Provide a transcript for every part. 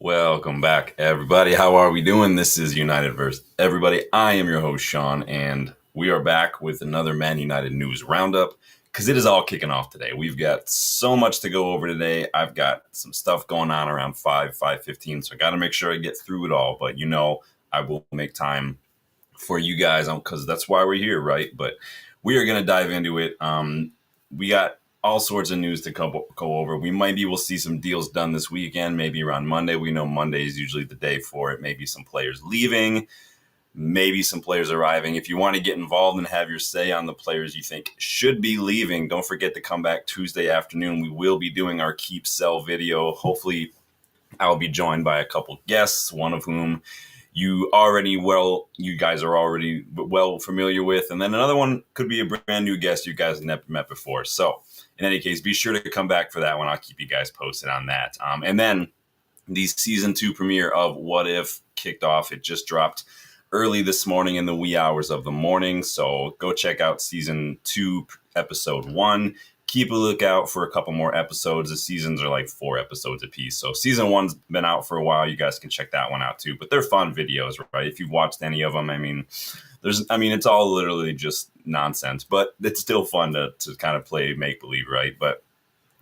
Welcome back, everybody. How are we doing? This is United vs. Everybody. I am your host, Sean, and we are back with another Man United News Roundup because it is all kicking off today. We've got so much to go over today. I've got some stuff going on around 5:15, so I got to make sure I get through it all. But I will make time for you guys because that's why we're here, right? But we are going to dive into it. We got all sorts of news to go over. We'll see some deals done this weekend, maybe around Monday. We know Monday is usually the day for it. Maybe some players leaving, maybe some players arriving. If you want to get involved and have your say on the players you think should be leaving, don't forget to come back Tuesday afternoon. We will be doing our keep sell video. Hopefully I'll be joined by a couple guests, one of whom you guys are already well familiar with. And then another one could be a brand new guest you guys never met before. So in any case, be sure to come back for that one. I'll keep you guys posted on that. And then the season 2 premiere of What If kicked off. It just dropped early this morning in the wee hours of the morning. So go check out season 2, episode 1. Keep a lookout for a couple more episodes. The seasons are like 4 episodes a piece. So season 1's been out for a while. You guys can check that one out too. But they're fun videos, right? If you've watched any of them, it's all literally just nonsense, but it's still fun to kind of play make-believe, right? But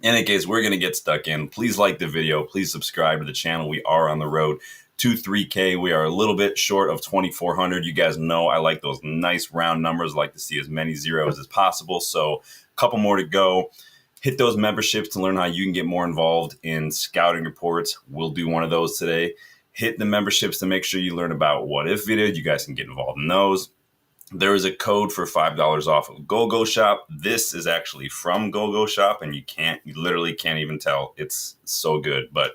in any case, we're going to get stuck in. Please like the video. Please subscribe to the channel. We are on the road to 3K. We are a little bit short of 2,400. You guys know I like those nice round numbers. I like to see as many zeros as possible. So a couple more to go. Hit those memberships to learn how you can get more involved in scouting reports. We'll do one of those today. Hit the memberships to make sure you learn about What If videos. You guys can get involved in those. There is a code for $5 off of GoGoalShop. This is actually from GoGoalShop, and you literally can't even tell. It's so good, but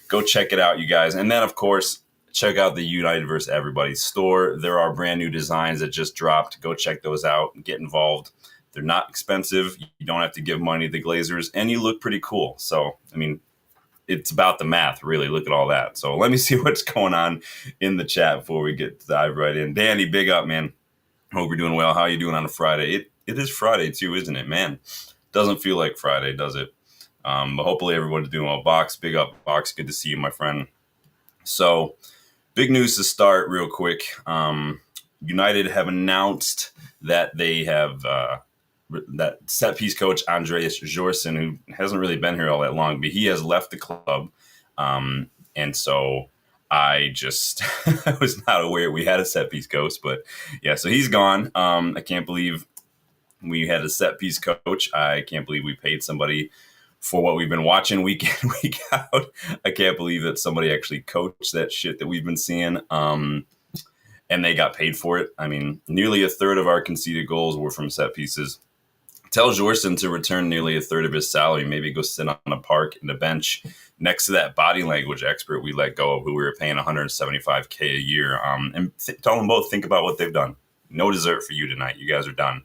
go check it out, you guys. And then, of course, check out the United vs. Everybody store. There are brand new designs that just dropped. Go check those out and get involved. They're not expensive. You don't have to give money to the Glazers, and you look pretty cool. So, it's about the math, really. Look at all that. So let me see what's going on in the chat before we dive right in. Danny, big up, man. Hope you're doing well. How are you doing on a Friday? It is Friday too, isn't it, man? Doesn't feel like Friday, does it? But hopefully everybody's doing well. Box, big up, Box. Good to see you, my friend. So, big news to start real quick. United have announced that they have that set piece coach Andreas Jorsen, who hasn't really been here all that long, but he has left the club. And so I was not aware we had a set piece coach, but yeah, so he's gone. I can't believe we had a set piece coach. I can't believe we paid somebody for what we've been watching week in, week out. I can't believe that somebody actually coached that shit that we've been seeing. And they got paid for it. Nearly a third of our conceded goals were from set pieces. Tell Jorsen to return nearly a third of his salary, maybe go sit on a park in the bench next to that body language expert we let go of, who we were paying $175K a year. And tell them both, think about what they've done. No dessert for you tonight. You guys are done.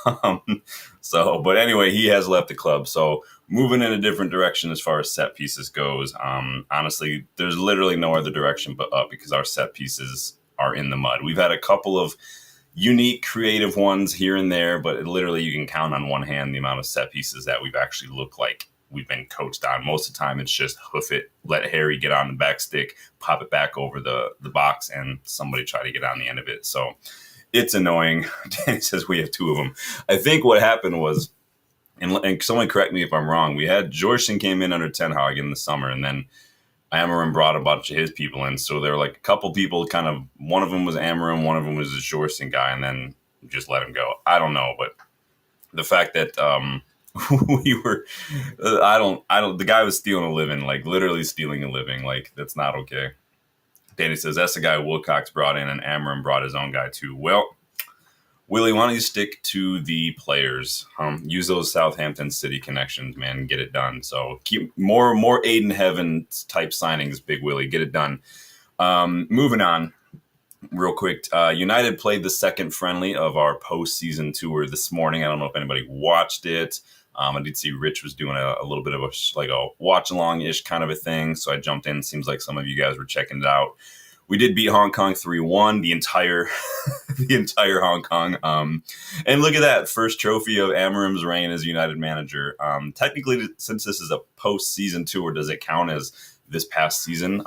But anyway, he has left the club. So moving in a different direction as far as set pieces goes. Honestly, there's literally no other direction but up because our set pieces are in the mud. We've had a couple of unique, creative ones here and there, but literally you can count on one hand the amount of set pieces that we've actually looked like we've been coached on. Most of the time, it's just hoof it, let Harry get on the back stick, pop it back over the box, and somebody try to get on the end of it. So it's annoying. Danny says we have 2 of them. I think what happened was, and someone correct me if I'm wrong, we had Jorsen came in under Ten Hag in the summer, and then Amorim brought a bunch of his people in. So there were like a couple people one of them was Amorim, one of them was a Jorsen guy, and then just let him go. I don't know, but the fact that the guy was stealing a living, like literally stealing a living. Like, that's not okay. Danny says that's the guy Wilcox brought in, and Amorim brought his own guy too. Well, Willie, why don't you stick to the players? Use those Southampton City connections, man, and get it done. So keep more Aiden Heaven type signings, Big Willie. Get it done. Moving on real quick. United played the second friendly of our postseason tour this morning. I don't know if anybody watched it. I did see Rich was doing a little bit of a watch-along-ish kind of a thing, so I jumped in. Seems like some of you guys were checking it out. We did beat Hong Kong 3-1, the entire Hong Kong. And look at that, first trophy of Amorim's reign as United manager. Technically, since this is a postseason tour, does it count as this past season.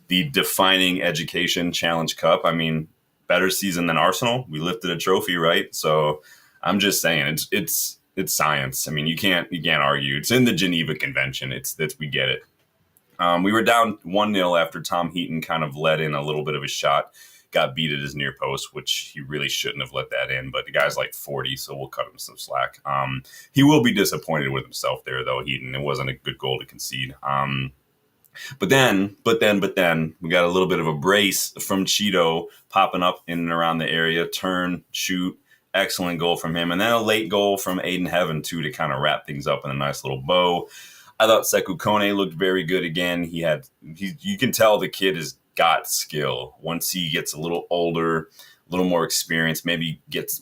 The defining education Challenge Cup. I mean, better season than Arsenal. We lifted a trophy, right? So I'm just saying it's science. I mean, you can't argue. It's in the Geneva Convention. It's that we get it. We were down 1-0 after Tom Heaton kind of let in a little bit of a shot, got beat at his near post, which he really shouldn't have let that in. But the guy's like 40, so we'll cut him some slack. He will be disappointed with himself there, though, Heaton. It wasn't a good goal to concede. But then, we got a little bit of a brace from Cheeto popping up in and around the area, turn, shoot, excellent goal from him. And then a late goal from Aiden Heaven, too, to kind of wrap things up in a nice little bow. I thought Sekou Kone looked very good again. You can tell the kid has got skill. Once he gets a little older, a little more experience, maybe gets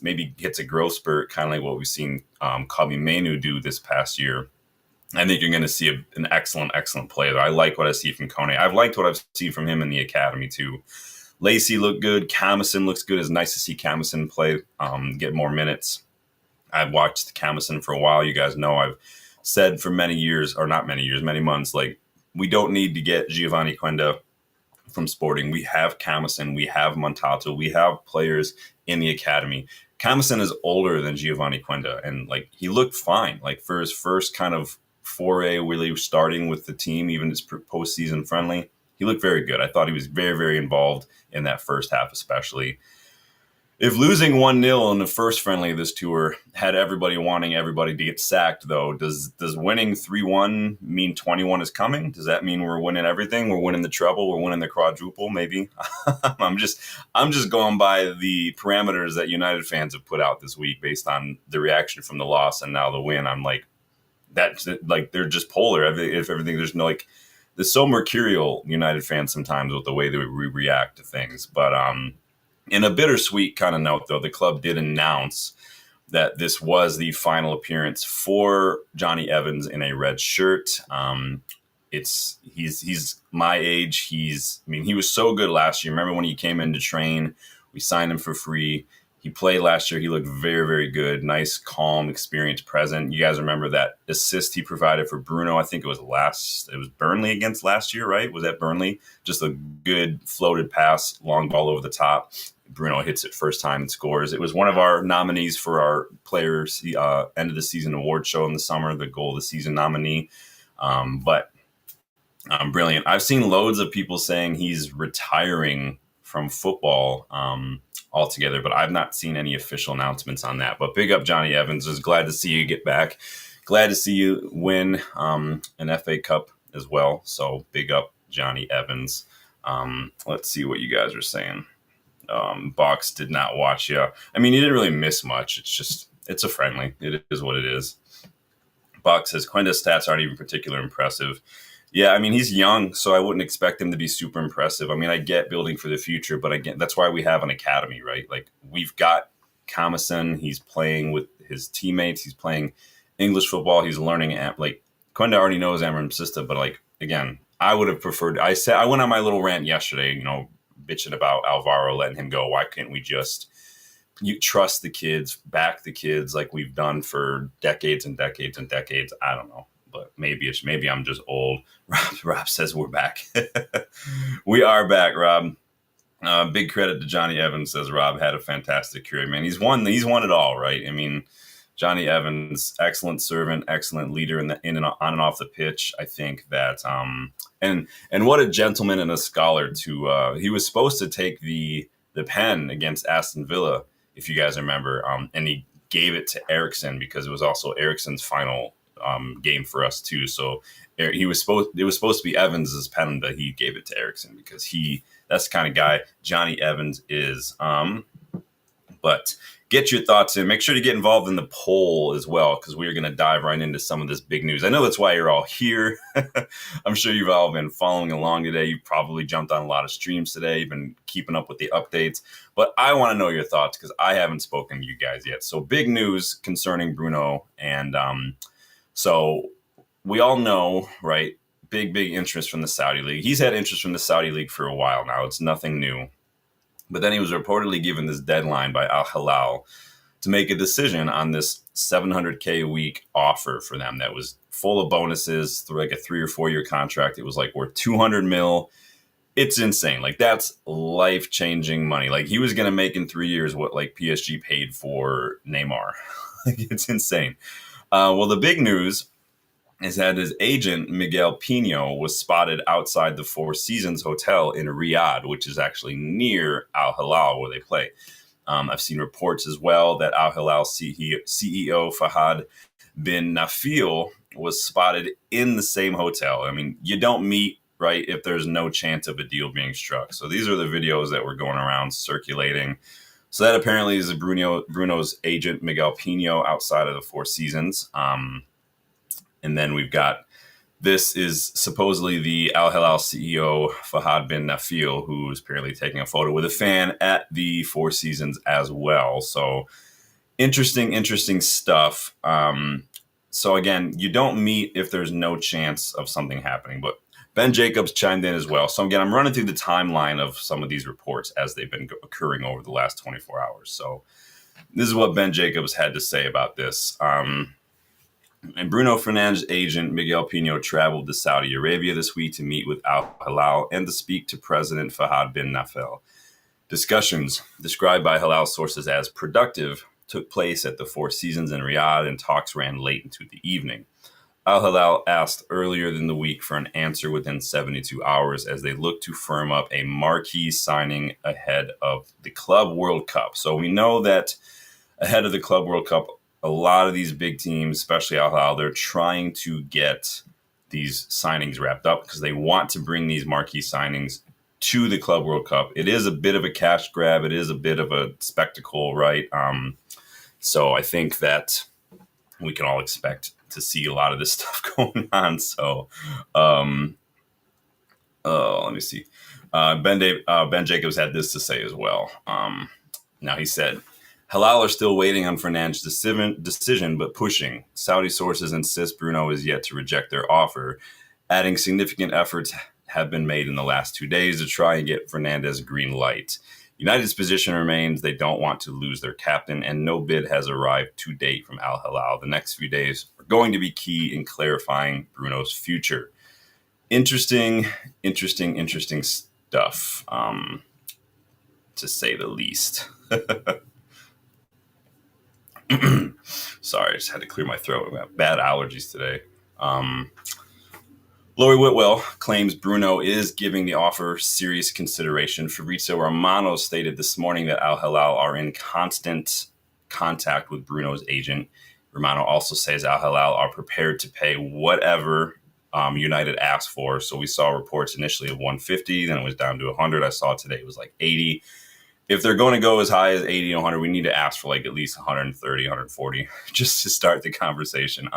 a growth spurt, kind of like what we've seen Kobbie Mainoo do this past year. I think you're going to see an excellent player. I like what I see from Kone. I've liked what I've seen from him in the academy too. Lacey looked good. Camison looks good. It's nice to see Camison play, get more minutes. I've watched Camison for a while. You guys know I've said for many months, like, we don't need to get Giovanni Quenda from Sporting. We have Camison, we have Montalto, we have players in the academy. Camison is older than Giovanni Quenda, and like, he looked fine. Like, for his first kind of foray, really starting with the team, even his postseason friendly, he looked very good. I thought he was very, very involved in that first half, especially. If losing 1-0 in the first friendly of this tour had everybody wanting everybody to get sacked, though, does winning 3-1 mean 21 is coming? Does that mean we're winning everything? We're winning the treble? We're winning the quadruple? Maybe. I'm just going by the parameters that United fans have put out this week based on the reaction from the loss and now the win. I'm like, that's like, they're just polar. If everything, there's no, like, there's so mercurial United fans sometimes with the way that we react to things. But in a bittersweet kind of note, though, the club did announce that this was the final appearance for Johnny Evans in a red shirt. He's my age. He was so good last year. Remember when he came in to train? We signed him for free. He played last year. He looked very, very good. Nice, calm, experienced, present. You guys remember that assist he provided for Bruno? I think it was Burnley against last year, right? Was that Burnley? Just a good floated pass, long ball over the top. Bruno hits it first time and scores. It was one of our nominees for our players end of the season award show in the summer, the goal of the season nominee. But brilliant. I've seen loads of people saying he's retiring from football altogether, but I've not seen any official announcements on that. But big up Johnny Evans. Was glad to see you get back. Glad to see you win an FA Cup as well. So big up Johnny Evans. Let's see what you guys are saying. Box did not watch. Yeah, I mean, he didn't really miss much. It's a friendly. It is what it is. Box says Quenda's stats aren't even particularly impressive. Yeah, I mean, he's young, so I wouldn't expect him to be super impressive. I mean, I get building for the future, but again, that's why we have an academy, right? Like, we've got Camison. He's playing with his teammates. He's playing English football. He's learning like Quenda already knows Amorim system, but like, again, I would have preferred. I went on my little rant yesterday, bitching about Alvaro letting him go. Why can't we just trust the kids, back the kids like we've done for decades and decades and decades? I don't know, but maybe I'm just old. Rob says we're back. We are back, Rob. Big credit to Johnny Evans, says Rob. Had a fantastic career, man. He's won it all, right? I mean, Johnny Evans, excellent servant, excellent leader in and on and off the pitch. I think that and what a gentleman and a scholar too. He was supposed to take the pen against Aston Villa, if you guys remember, and he gave it to Eriksen because it was also Eriksen's final game for us too. So it was supposed to be Evans's pen, but he gave it to Eriksen because that's the kind of guy Johnny Evans is. But get your thoughts in. Make sure to get involved in the poll as well, because we're going to dive right into some of this big news. I know that's why you're all here. I'm sure you've all been following along today. You've probably jumped on a lot of streams today. You've been keeping up with the updates. But I want to know your thoughts because I haven't spoken to you guys yet. So big news concerning Bruno. And so we all know, right, big interest from the Saudi League. He's had interest from the Saudi League for a while now. It's nothing new. But then he was reportedly given this deadline by Al-Hilal to make a decision on this $700K a week offer for them that was full of bonuses through like a 3 or 4 year contract. It was like worth 200 mil. It's insane. Like that's life-changing money. Like he was going to make in 3 years what like PSG paid for Neymar. Like it's insane. Well, the big news is that his agent, Miguel Pino, was spotted outside the Four Seasons Hotel in Riyadh, which is actually near Al-Hilal where they play. I've seen reports as well that Al-Hilal CEO Fahad bin Nafil was spotted in the same hotel. I mean, you don't meet, right, if there's no chance of a deal being struck. So these are the videos that were going around circulating. So that apparently is Bruno's agent, Miguel Pino, outside of the Four Seasons. And then we've got, this is supposedly the Al-Hilal CEO, Fahad bin Nafil, who's apparently taking a photo with a fan at the Four Seasons as well. So interesting stuff. So again, you don't meet if there's no chance of something happening. But Ben Jacobs chimed in as well. So again, I'm running through the timeline of some of these reports as they've been occurring over the last 24 hours. So this is what Ben Jacobs had to say about this. And Bruno Fernandes' agent, Miguel Pino, traveled to Saudi Arabia this week to meet with Al-Hilal and to speak to President Fahad bin Nafil. Discussions, described by Hilal sources as productive, took place at the Four Seasons in Riyadh, and talks ran late into the evening. Al-Hilal asked earlier in the week for an answer within 72 hours as they look to firm up a marquee signing ahead of the Club World Cup. So we know that ahead of the Club World Cup, a lot of these big teams, especially Al-Hilal, they're trying to get these signings wrapped up because they want to bring these marquee signings to the Club World Cup. It is a bit of a cash grab. It is a bit of a spectacle, right? So I think that we can all expect to see a lot of this stuff going on. So let me see. Ben Jacobs had this to say as well. Now he said, Hilal are still waiting on Fernandes' decision, but pushing. Saudi sources insist Bruno is yet to reject their offer, adding significant efforts have been made in the last 2 days to try and get Fernandes green light. United's position remains they don't want to lose their captain, and no bid has arrived to date from Al-Hilal. The next few days are going to be key in clarifying Bruno's future. Interesting stuff, to say the least. Sorry, I just had to clear my throat. I got bad allergies today. Laurie Whitwell claims Bruno is giving the offer serious consideration. Fabrizio Romano stated this morning that Al-Hilal are in constant contact with Bruno's agent. Romano also says Al-Hilal are prepared to pay whatever United asked for. So we saw reports initially of 150, then it was down to 100. I saw today it was like 80. If they're going to go as high as 80 and 100, we need to ask for like at least 130, 140 just to start the conversation.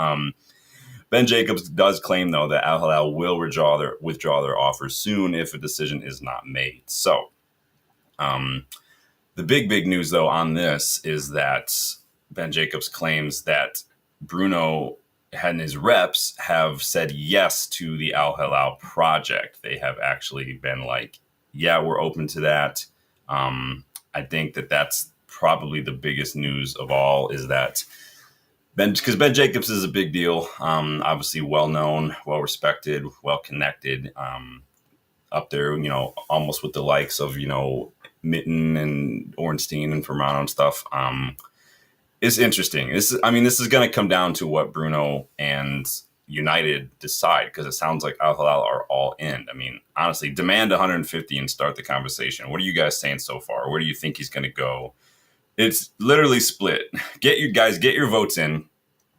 Ben Jacobs does claim, though, that Al-Hilal will withdraw their offer soon if a decision is not made. So the big news, though, on this is that Ben Jacobs claims that Bruno and his reps have said yes to the Al-Hilal project. They have actually been like, yeah, we're open to that. I think that that's probably the biggest news of all, is that because Ben Jacobs is a big deal, obviously well-known, well-respected, well-connected, up there, almost with the likes of, Mitten and Ornstein and Fermano and stuff. It's interesting. This is going to come down to what Bruno and United decide, because it sounds like Al-Hilal are all in. I mean, honestly, demand 150 and start the conversation. What are you guys saying so far? Where do you think he's going to go? It's literally split. Get your votes in.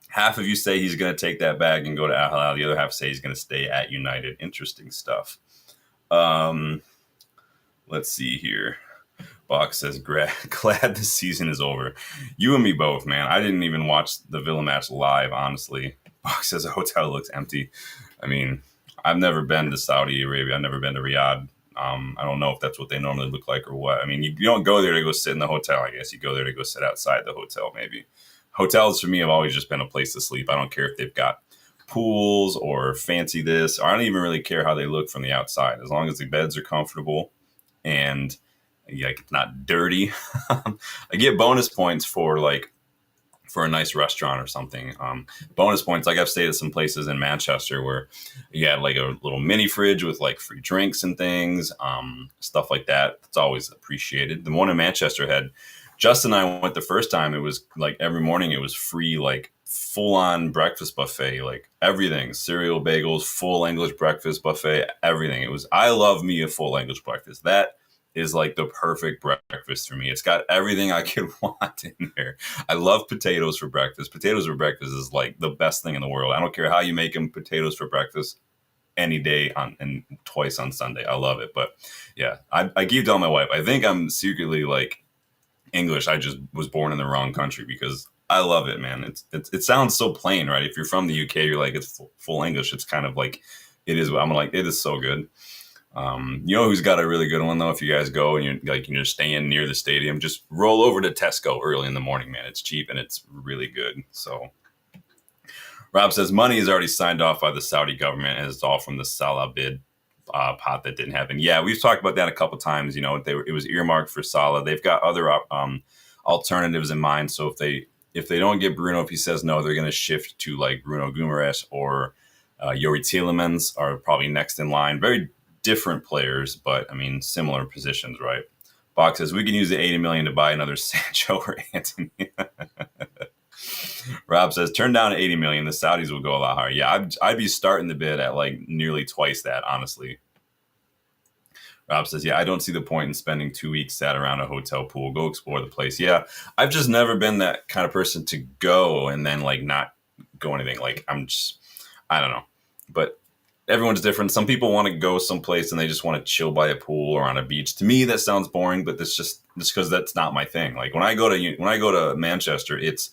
Half of you say he's going to take that bag and go to Al-Hilal. The other half say he's going to stay at United. Interesting stuff. Let's see here. Bach says, glad the season is over. You and me both, man. I didn't even watch the Villa match live, honestly. Bach says the hotel looks empty. I mean, I've never been to Saudi Arabia. I've never been to Riyadh. I don't know if that's what they normally look like or what. I mean, you don't go there to go sit in the hotel, I guess. You go there to go sit outside the hotel, maybe. Hotels, for me, have always just been a place to sleep. I don't care if they've got pools or fancy this. I don't even really care how they look from the outside. As long as the beds are comfortable and it's not dirty. I get bonus points for for a nice restaurant or something. Bonus points, like I've stayed at some places in Manchester where you had like a little mini fridge with like free drinks and things, stuff like that. It's always appreciated. The one in Manchester had, Justin and I went the first time. It was like every morning it was free, like full on breakfast buffet, like everything, cereal, bagels, full English breakfast buffet, everything. It was, I love me a full English breakfast. That is like the perfect breakfast for me. It's got everything I could want in there. I love potatoes for breakfast. Potatoes for breakfast is like the best thing in the world. I don't care how you make them. Potatoes for breakfast any day on and twice on Sunday. I love it. But yeah, I keep telling my wife, I think I'm secretly like English. I just was born in the wrong country because I love it, man. It sounds so plain, right? If you're from the UK, you're like, it's full English. It's kind of like, it is. I'm like, it is so good. You know who's got a really good one though? If you guys go and you're staying near the stadium, just roll over to Tesco early in the morning, man. It's cheap and it's really good. So Rob says money is already signed off by the Saudi government, and it's all from the Salah bid pot that didn't happen. Yeah, we've talked about that a couple times. You know, it was earmarked for Salah. They've got other alternatives in mind. So if they don't get Bruno, if he says no, they're going to shift to like Bruno Guimaraes or Yuri Tielemans are probably next in line. Very different players, but I mean similar positions, right? Box says we can use the 80 million to buy another Sancho or Anthony. Rob says turn down 80 million. The Saudis will go a lot higher. Yeah, I'd be starting the bid at like nearly twice that, honestly. Rob says, yeah, I don't see the point in spending 2 weeks sat around a hotel pool. Go explore the place. Yeah, I've just never been that kind of person to go and then like not go anything. Like I don't know. But everyone's different. Some people want to go someplace and they just want to chill by a pool or on a beach. To me, that sounds boring, but that's just because that's not my thing. Like when I go to Manchester, it's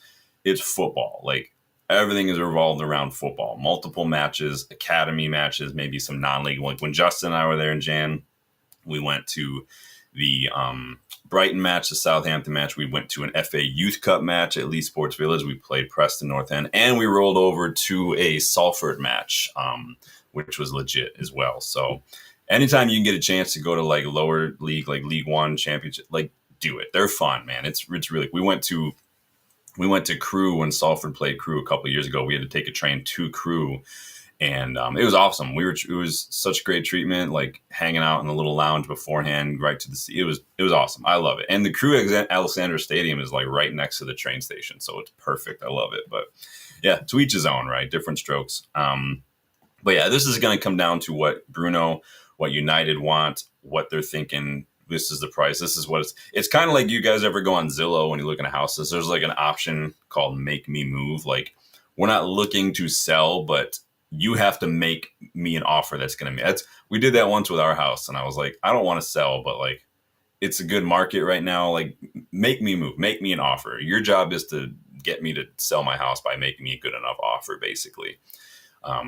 football. Like everything is revolved around football. Multiple matches, academy matches, maybe some non-league. Like when Justin and I were there in Jan, we went to the Brighton match, the Southampton match. We went to an FA Youth Cup match at Lee Sports Village. We played Preston North End, and we rolled over to a Salford match, which was legit as well. So anytime you can get a chance to go to like lower league, like League One Championship, like do it. They're fun, man. It's really. We went to Crewe when Salford played Crewe a couple of years ago. We had to take a train to Crewe. And it was awesome. It was such great treatment, like hanging out in the little lounge beforehand, right to the sea. It was awesome. I love it. And the Crewe Alexander Stadium is like right next to the train station, so it's perfect. I love it. But yeah, to each his own, right? Different strokes. But yeah, this is going to come down to what Bruno, what United want, what they're thinking. This is the price. This is what it's kind of like you guys ever go on Zillow when you're looking at houses. There's like an option called Make Me Move. Like we're not looking to sell, but you have to make me an offer that's going to be. We did that once with our house, and I was like, I don't want to sell, but like, it's a good market right now. Like, make me move, make me an offer. Your job is to get me to sell my house by making me a good enough offer, basically.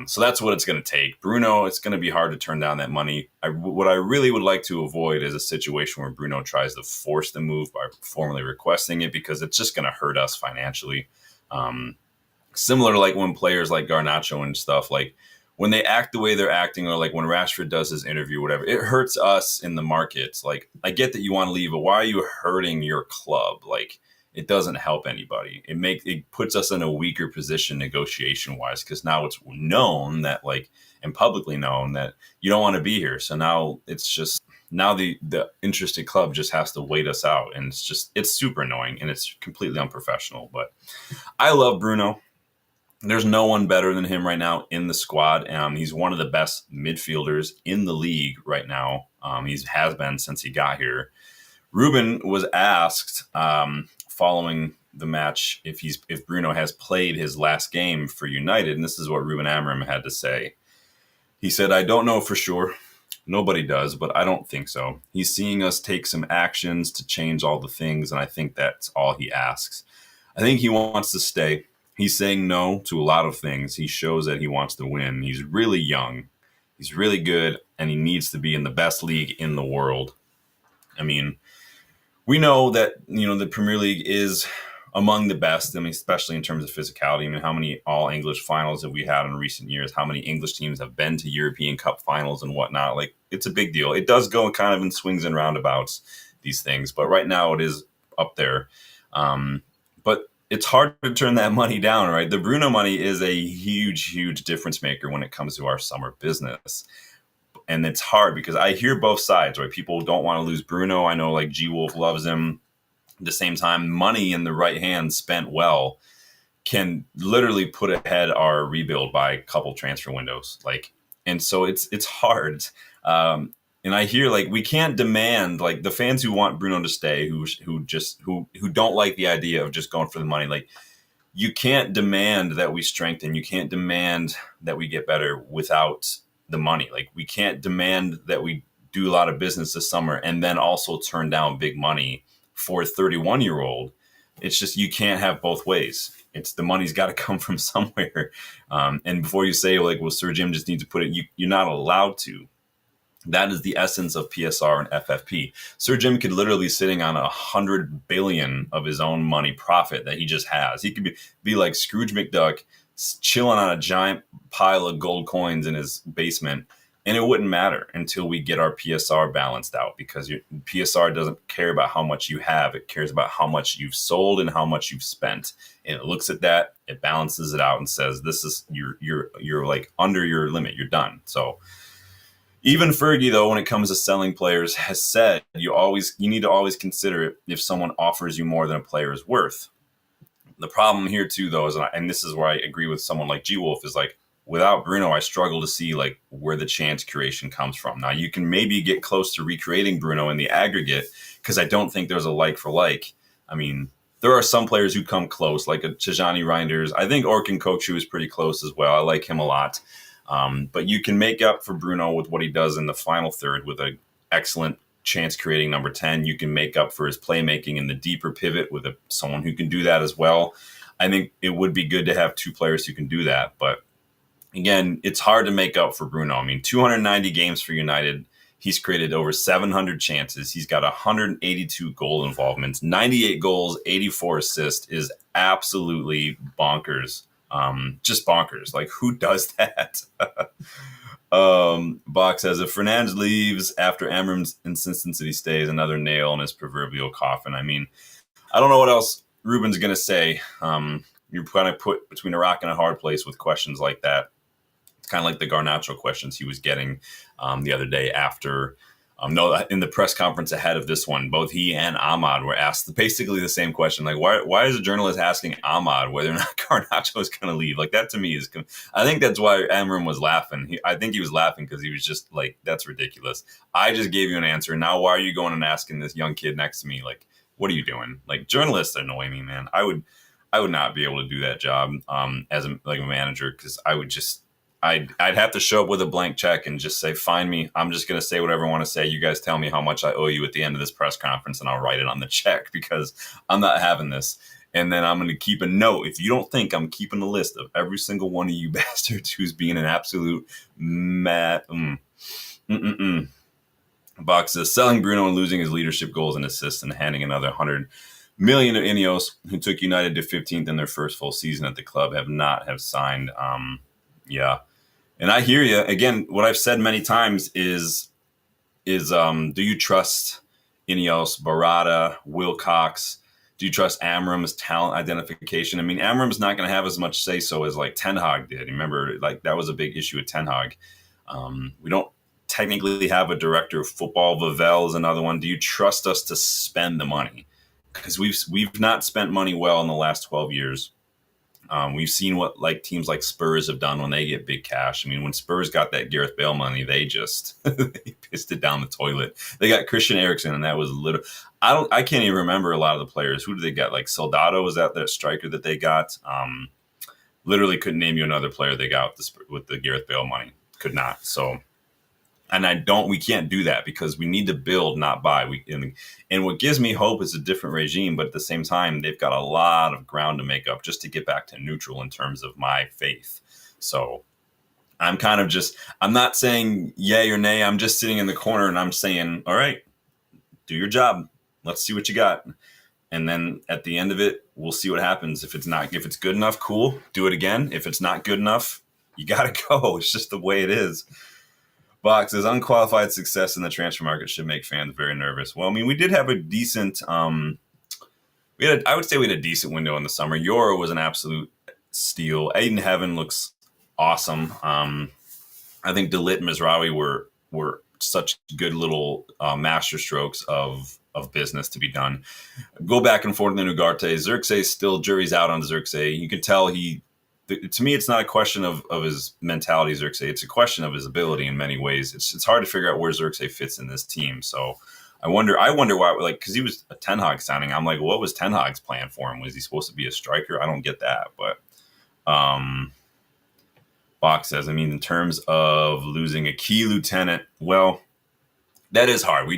So that's what it's going to take. Bruno, it's going to be hard to turn down that money. What I really would like to avoid is a situation where Bruno tries to force the move by formally requesting it, because it's just going to hurt us financially. Similar to like when players like Garnacho and stuff, like when they act the way they're acting, or like when Rashford does his interview, or whatever, it hurts us in the markets. Like, I get that you want to leave, but why are you hurting your club? Like, it doesn't help anybody. It puts us in a weaker position negotiation wise, because now it's known that, like, and publicly known that you don't want to be here. So now it's just, now the interested club just has to wait us out, and it's super annoying, and it's completely unprofessional. But I love Bruno. There's no one better than him right now in the squad. He's one of the best midfielders in the league right now. He has been since he got here. Ruben was asked following the match if Bruno has played his last game for United, and this is what Ruben Amorim had to say. He said, "I don't know for sure. Nobody does, but I don't think so. He's seeing us take some actions to change all the things, and I think that's all he asks. I think he wants to stay. He's saying no to a lot of things. He shows that he wants to win. He's really young. He's really good, and he needs to be in the best league in the world." I mean, we know that, the Premier League is among the best. I mean, especially in terms of physicality. I mean, how many all English finals have we had in recent years? How many English teams have been to European Cup finals and whatnot? Like, it's a big deal. It does go kind of in swings and roundabouts, these things, but right now it is up there. But it's hard to turn that money down, right? The Bruno money is a huge difference maker when it comes to our summer business. And it's hard because I hear both sides, right? People don't want to lose Bruno. I know like G Wolf loves him. At the same time, money in the right hands spent well can literally put ahead our rebuild by a couple transfer windows. Like, and so it's hard. And I hear like we can't demand like the fans who want Bruno to stay, who don't like the idea of just going for the money. Like you can't demand that we strengthen. You can't demand that we get better without the money. Like we can't demand that we do a lot of business this summer and then also turn down big money for a 31-year-old. It's just you can't have both ways. It's the money's got to come from somewhere. And before you say like, well, Sir Jim just needs to put it, you're not allowed to. That is the essence of PSR and FFP. Sir Jim could literally sitting on 100 billion of his own money profit that he just has. He could be like Scrooge McDuck, chilling on a giant pile of gold coins in his basement, and it wouldn't matter until we get our PSR balanced out, because your PSR doesn't care about how much you have. It cares about how much you've sold and how much you've spent. And it looks at that, it balances it out and says, this is you're like under your limit. You're done. So even Fergie, though, when it comes to selling players, has said you need to always consider it if someone offers you more than a player is worth. The problem here too, though, is, and this is where I agree with someone like G Wolf, is like without Bruno, I struggle to see like where the chance creation comes from. Now you can maybe get close to recreating Bruno in the aggregate, because I don't think there's a like for like. I mean, there are some players who come close, like a Tijani Reinders. I think Orkun Kochu is pretty close as well. I like him a lot. But you can make up for Bruno with what he does in the final third with an excellent chance creating number 10. You can make up for his playmaking in the deeper pivot with someone who can do that as well. I think it would be good to have two players who can do that. But again, it's hard to make up for Bruno. I mean, 290 games for United. He's created over 700 chances. He's got 182 goal involvements, 98 goals, 84 assists is absolutely bonkers. Just bonkers. Like, who does that? Box says, if Fernandes leaves after Amorim's insistence that he stays, another nail in his proverbial coffin. I mean, I don't know what else Ruben's going to say. You're kind of put between a rock and a hard place with questions like that. It's kind of like the Garnacho questions he was getting the other day after. In the press conference ahead of this one, both he and Ahmad were asked basically the same question. Like, why is a journalist asking Ahmad whether or not Garnacho is going to leave? Like, that to me is, I think that's why Amorim was laughing. I think he was laughing because he was just like, that's ridiculous. I just gave you an answer. Now, why are you going and asking this young kid next to me? Like, what are you doing? Like, journalists annoy me, man. I would not be able to do that job as a manager, because I'd have to show up with a blank check and just say, find me. I'm just going to say whatever I want to say. You guys tell me how much I owe you at the end of this press conference, and I'll write it on the check, because I'm not having this. And then I'm going to keep a note. If you don't think I'm keeping a list of every single one of you bastards who's being an absolute Box says, selling Bruno and losing his leadership goals and assists and handing another 100 million to Ineos, who took United to 15th in their first full season at the club, have signed. Yeah. And I hear you. Again, what I've said many times is do you trust Ineos, Barada, Wilcox? Do you trust Amorim's talent identification? I mean, Amorim's not going to have as much say-so as like Ten Hag did. Remember, like that was a big issue with Ten Hag. We don't technically have a director of football. Vavell is another one. Do you trust us to spend the money? Because we've not spent money well in the last 12 years. We've seen what like teams like Spurs have done when they get big cash. I mean, when Spurs got that Gareth Bale money, they just they pissed it down the toilet. They got Christian Eriksen, and that was little. I can't even remember a lot of the players. Who did they get? Like Soldado, was that striker that they got? Literally couldn't name you another player they got with the Gareth Bale money. Could not. So. And we can't do that, because we need to build, not buy. And what gives me hope is a different regime, but at the same time, they've got a lot of ground to make up just to get back to neutral in terms of my faith. So I'm I'm not saying yay or nay. I'm just sitting in the corner and I'm saying, all right, do your job. Let's see what you got. And then at the end of it, we'll see what happens. If it's good enough, cool, do it again. If it's not good enough, you got to go. It's just the way it is. Box says, unqualified success in the transfer market should make fans very nervous. Well, I mean, we did have a decent I would say we had a decent window in the summer. Euro was an absolute steal. Aiden Heaven looks awesome. I think Dalit and Mizrahi were such good little master strokes of business to be done. Go back and forth in Ugarte. Xerxes still, jury's out on Xerxes. You can tell to me, it's not a question of his mentality, Xerxes. It's a question of his ability in many ways. It's hard to figure out where Xerxes fits in this team. So I wonder why, like, because he was a Ten Hag signing. I'm like, what was Ten Hag's plan for him? Was he supposed to be a striker? I don't get that. But Bach says, I mean, in terms of losing a key lieutenant, well, that is hard.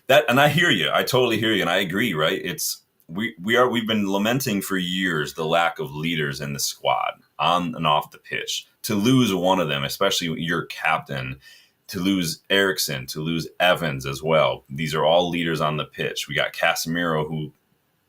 And I hear you. I totally hear you, and I agree. Right? We've been lamenting for years the lack of leaders in the squad on and off the pitch. To lose one of them, especially your captain, to lose Eriksson, to lose Evans as well. These are all leaders on the pitch. We got Casemiro, who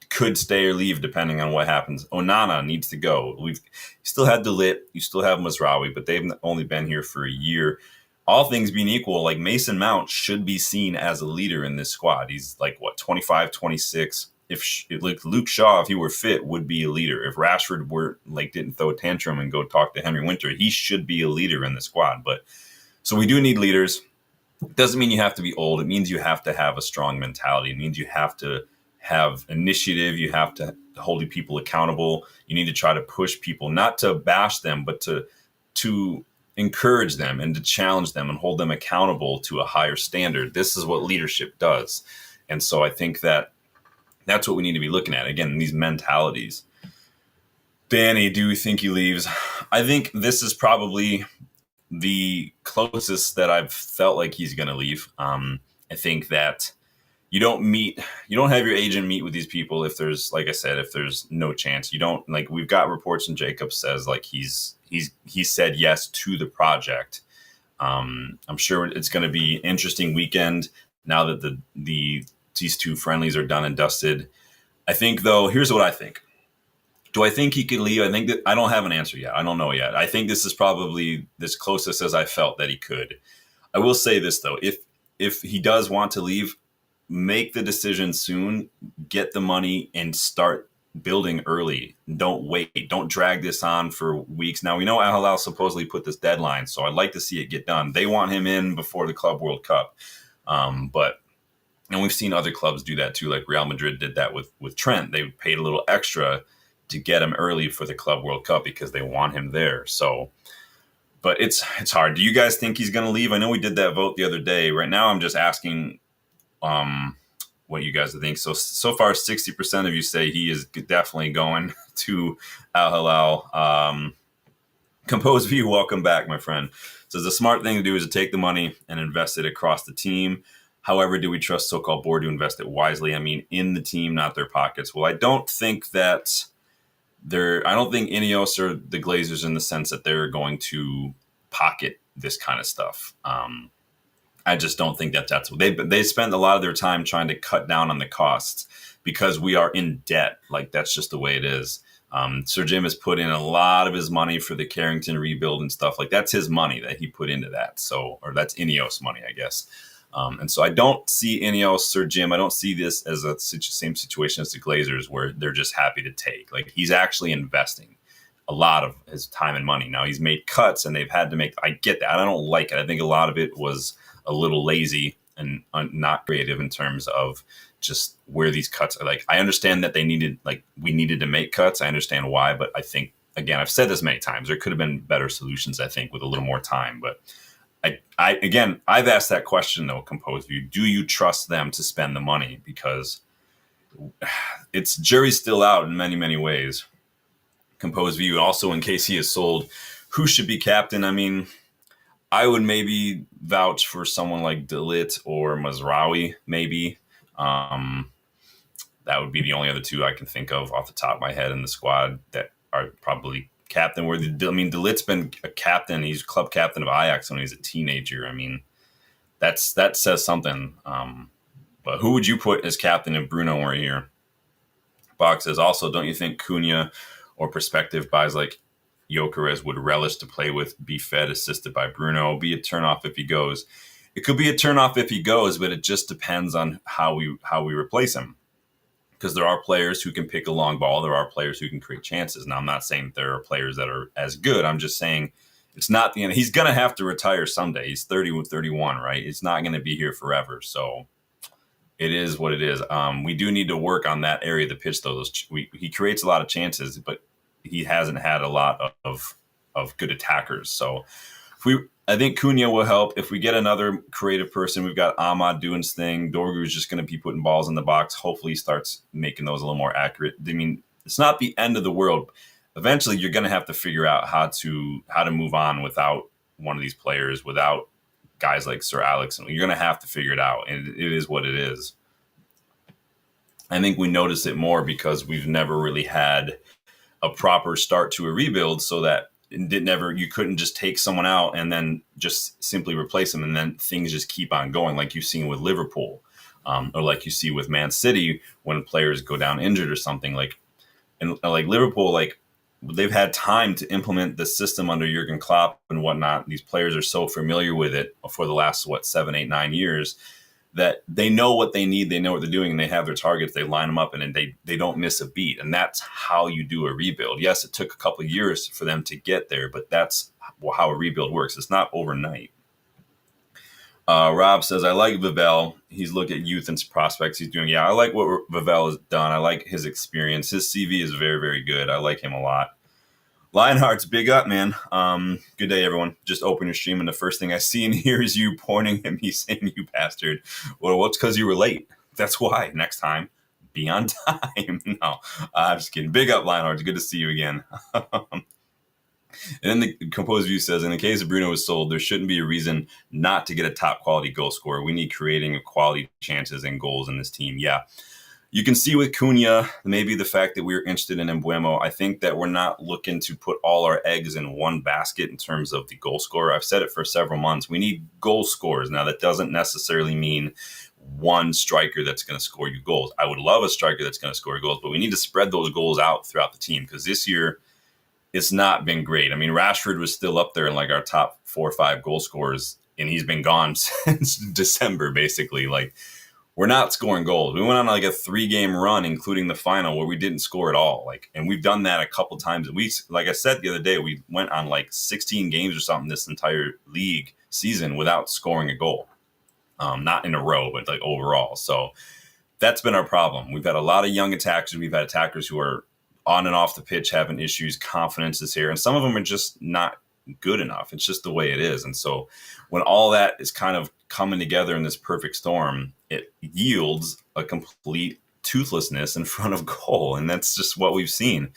could stay or leave depending on what happens. Onana needs to go. We've still had Dalit, you still have Mizrahi, but they've only been here for a year. All things being equal, like Mason Mount should be seen as a leader in this squad. He's like, 25, 26. If like Luke Shaw, if he were fit, would be a leader. If Rashford didn't throw a tantrum and go talk to Henry Winter, he should be a leader in the squad. But so we do need leaders. It doesn't mean you have to be old. It means you have to have a strong mentality. It means you have to have initiative. You have to hold people accountable. You need to try to push people, not to bash them, but to encourage them and to challenge them and hold them accountable to a higher standard. This is what leadership does. And so I think that's what we need to be looking at. Again, these mentalities. Danny, do you think he leaves? I think this is probably the closest that I've felt like he's going to leave. I think that you don't have your agent meet with these people if there's, like I said, if there's no chance. You don't, like, we've got reports and Jacob says like he said yes to the project. I'm sure it's going to be an interesting weekend now that these two friendlies are done and dusted. I think, though, here's what I think. Do I think he can leave? I think that I don't have an answer yet. I don't know yet. I think this is probably as closest as I felt that he could. I will say this, though. If he does want to leave, make the decision soon, get the money, and start building early. Don't wait. Don't drag this on for weeks. Now, we know Al-Hilal supposedly put this deadline, so I'd like to see it get done. They want him in before the Club World Cup. And we've seen other clubs do that too, like Real Madrid did that with Trent. They paid a little extra to get him early for the Club World Cup because they want him there. So, but it's hard. Do you guys think he's going to leave? I know we did that vote the other day. Right now, I'm just asking what you guys think. So far, 60% of you say he is definitely going to Al-Hilal. Compose View, welcome back, my friend. Says the smart thing to do is to take the money and invest it across the team. However, do we trust so-called board to invest it wisely? I mean, in the team, not their pockets. Well, I don't think Ineos or the Glazers in the sense that they're going to pocket this kind of stuff. I just don't think that's what they spend a lot of their time trying to cut down on the costs because we are in debt. Like, that's just the way it is. Sir Jim has put in a lot of his money for the Carrington rebuild and stuff. Like, that's his money that he put into that. So, or that's Ineos money, I guess. And so I don't see Ineos, Sir Jim. I don't see this as a same situation as the Glazers where they're just happy to take. Like, he's actually investing a lot of his time and money. Now, he's made cuts and they've had to make. I get that. I don't like it. I think a lot of it was a little lazy and not creative in terms of just where these cuts are. Like, I understand that we needed to make cuts. I understand why, but I think, again, I've said this many times, there could have been better solutions, I think, with a little more time. But I've asked that question, though, Composed View. Do you trust them to spend the money? Because it's jury's still out in many, many ways. Composed View, also, in case he is sold, who should be captain? I mean, I would maybe vouch for someone like Dalit or Mizrahi, maybe. That would be the only other two I can think of off the top of my head in the squad that are probably captain. Delit's been a captain. He's club captain of Ajax when he was a teenager. I mean, that says something. But who would you put as captain if Bruno were here? Box says, also, don't you think Cunha or prospective buys like Gyökeres would relish to play with, be fed, assisted by Bruno? Be a turnoff if he goes. It could be a turnoff if he goes, but it just depends on how we replace him. because there are players who can pick a long ball. There are players who can create chances. Now, I'm not saying that there are players that are as good. I'm just saying it's not the end. He's going to have to retire someday. He's 30 with 31, right? It's not going to be here forever. So it is what it is. We do need to work on that area of the pitch, though. He creates a lot of chances, but he hasn't had a lot of good attackers. So I think Cunha will help. If we get another creative person, we've got Ahmad doing his thing. Dorgu's just going to be putting balls in the box. Hopefully he starts making those a little more accurate. I mean, it's not the end of the world. Eventually you're going to have to figure out how to move on without one of these players, without guys like Sir Alex. And you're going to have to figure it out. And it is what it is. I think we notice it more because we've never really had a proper start to a rebuild, so that you couldn't just take someone out and then just simply replace them, and then things just keep on going, like you've seen with Liverpool, or like you see with Man City when players go down injured or something. Like Liverpool, like they've had time to implement the system under Jurgen Klopp and whatnot. These players are so familiar with it for the last 7, 8, 9 years that they know what they need, they know what they're doing, and they have their targets, they line them up, and they don't miss a beat. And that's how you do a rebuild. Yes, it took a couple of years for them to get there, but that's how a rebuild works. It's not overnight. Rob says, I like Vivell. He's looked at youth and prospects he's doing. Yeah, I like what Vivell has done. I like his experience. His CV is very, very good. I like him a lot. Lionheart's big up, man. Good day, everyone. Just open your stream, and the first thing I see and hear is you pointing at me saying, you bastard. Well, what's because you were late? That's why. Next time, be on time. No, I'm just kidding. Big up, Lionheart. It's good to see you again. And then the composed view says, in the case of Bruno is sold, there shouldn't be a reason not to get a top quality goal scorer. We need creating quality chances and goals in this team. Yeah. You can see with Cunha, maybe the fact that we're interested in Mbeumo. I think that we're not looking to put all our eggs in one basket in terms of the goal scorer. I've said it for several months. We need goal scorers. Now, that doesn't necessarily mean one striker that's going to score you goals. I would love a striker that's going to score goals, but we need to spread those goals out throughout the team, because this year it's not been great. I mean, Rashford was still up there in like our top 4 or 5 goal scorers, and he's been gone since December, basically. Like, we're not scoring goals. We went on like a 3-game run, including the final, where we didn't score at all. And we've done that a couple times. Like I said the other day, we went on like 16 games or something this entire league season without scoring a goal. Not in a row, but like overall. So that's been our problem. We've had a lot of young attackers. We've had attackers who are on and off the pitch having issues. Confidence is here. And some of them are just not good enough. It's just the way it is. And so when all that is kind of coming together in this perfect storm, it yields a complete toothlessness in front of goal. And that's just what we've seen.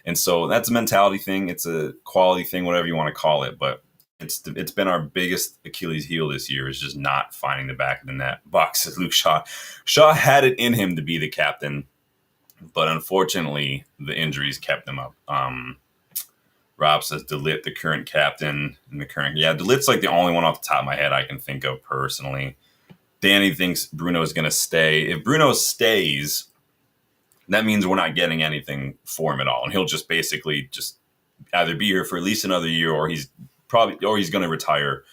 And so that's a mentality thing. It's a quality thing, whatever you want to call it. But it's been our biggest Achilles heel this year, is just not finding the back of the net. Box says Luke Shaw. Shaw had it in him to be the captain, but unfortunately the injuries kept him up. Rob says De Ligt, the current captain, and De Ligt's like the only one off the top of my head I can think of personally. Danny thinks Bruno is going to stay. If Bruno stays, that means we're not getting anything for him at all, and he'll just basically just either be here for at least another year, or he's going to retire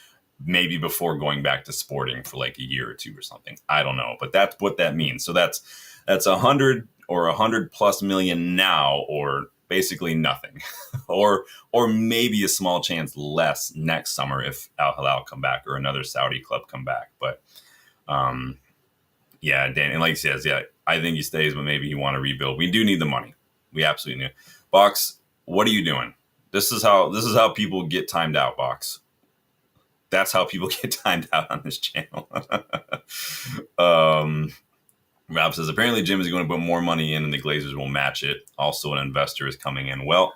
maybe before going back to Sporting for like a year or two or something. I don't know, but that's what that means. So that's 100 or 100 plus million now, or basically nothing, or maybe a small chance less next summer if Al-Hilal come back or another Saudi club come back. But Dan, and like he says, I think he stays, but maybe he want to rebuild. We do need the money. We absolutely need. Box, what are you doing? This is how people get timed out, Box. That's how people get timed out on this channel. Rob says, apparently Jim is going to put more money in and the Glazers will match it. Also, an investor is coming in. Well,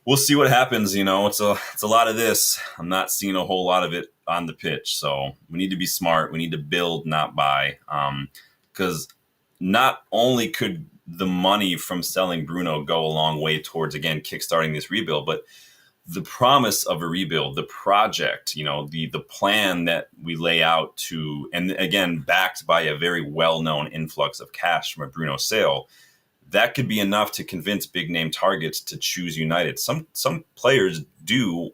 we'll see what happens. You know, it's a lot of this. I'm not seeing a whole lot of it on the pitch. So we need to be smart. We need to build, not buy. Because not only could the money from selling Bruno go a long way towards, again, kickstarting this rebuild, but the promise of a rebuild, the project, you know, the plan that we lay out to, and again, backed by a very well-known influx of cash from a Bruno sale, that could be enough to convince big name targets to choose United. Some players do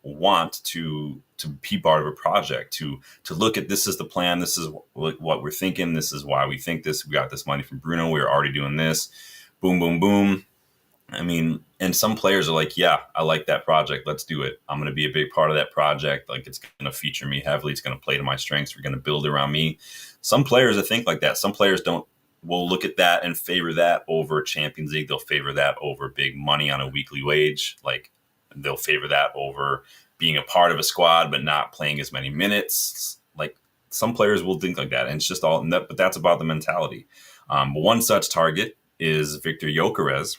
want to be part of a project, to look at, this is the plan, this is what we're thinking, this is why we think this, we got this money from Bruno, we're already doing this, boom, boom, boom. I mean, and some players are like, yeah, I like that project, let's do it. I'm going to be a big part of that project. Like, it's going to feature me heavily. It's going to play to my strengths. We're going to build around me. Some players, I think, like that. Some players will look at that and favor that over Champions League. They'll favor that over big money on a weekly wage. Like, they'll favor that over being a part of a squad but not playing as many minutes. Like, some players will think like that, and it's just all. But that's about the mentality. But one such target is Victor Gyökeres.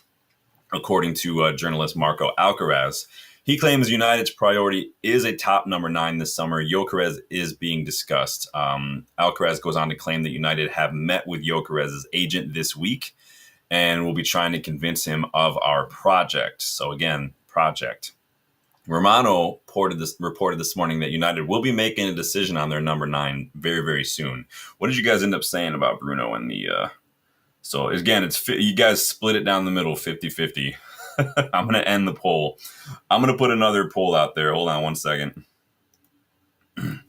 According to journalist Marco Alcaraz, he claims United's priority is a top number 9 this summer. Gyökeres is being discussed. Alcaraz goes on to claim that United have met with Gyökeres' agent this week and will be trying to convince him of our project. So again, project. Romano reported this morning that United will be making a decision on their number 9 very, very soon. What did you guys end up saying about Bruno and the... So again, you guys split it down the middle, 50-50. I'm going to end the poll. I'm going to put another poll out there. Hold on one second. Don't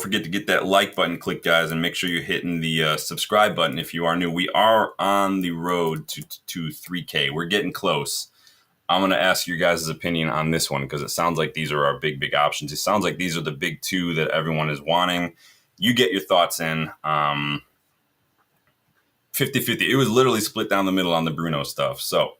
forget to get that like button clicked, guys, and make sure you're hitting the subscribe button if you are new. We are on the road to 3K. We're getting close. I'm going to ask your guys' opinion on this one because it sounds like these are our big, big options. It sounds like these are the big 2 that everyone is wanting. You get your thoughts in. 50-50. It was literally split down the middle on the Bruno stuff. So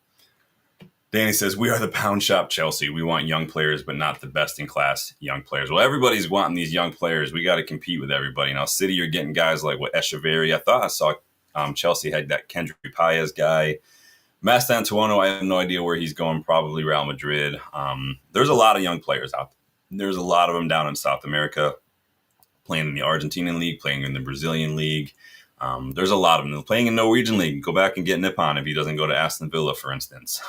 Danny says, we are the pound shop Chelsea. We want young players, but not the best in class young players. Well, everybody's wanting these young players. We got to compete with everybody. Now, City, you're getting guys like Echeverri. I thought I saw Chelsea had that Kendrick Paez guy. Mastantuono, I have no idea where he's going, probably Real Madrid. There's a lot of young players out there. There's a lot of them down in South America, playing in the Argentinian league, playing in the Brazilian league. There's a lot of them playing in Norwegian league. Go back and get Nippon if he doesn't go to Aston Villa, for instance.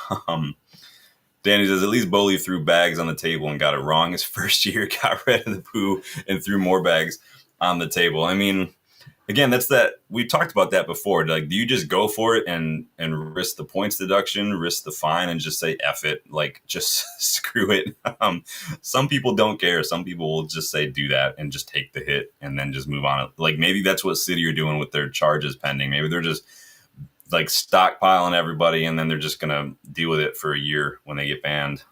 Danny says, at least Bowley threw bags on the table and got it wrong. His first year, got rid of the poo and threw more bags on the table. I mean, again, that's that. We talked about that before. Like, do you just go for it and risk the points deduction, risk the fine, and just say F it? Like, just screw it. Some people don't care. Some people will just say do that and just take the hit and then just move on. Like, maybe that's what City are doing with their charges pending. Maybe they're just like stockpiling everybody and then they're just gonna deal with it for a year when they get banned.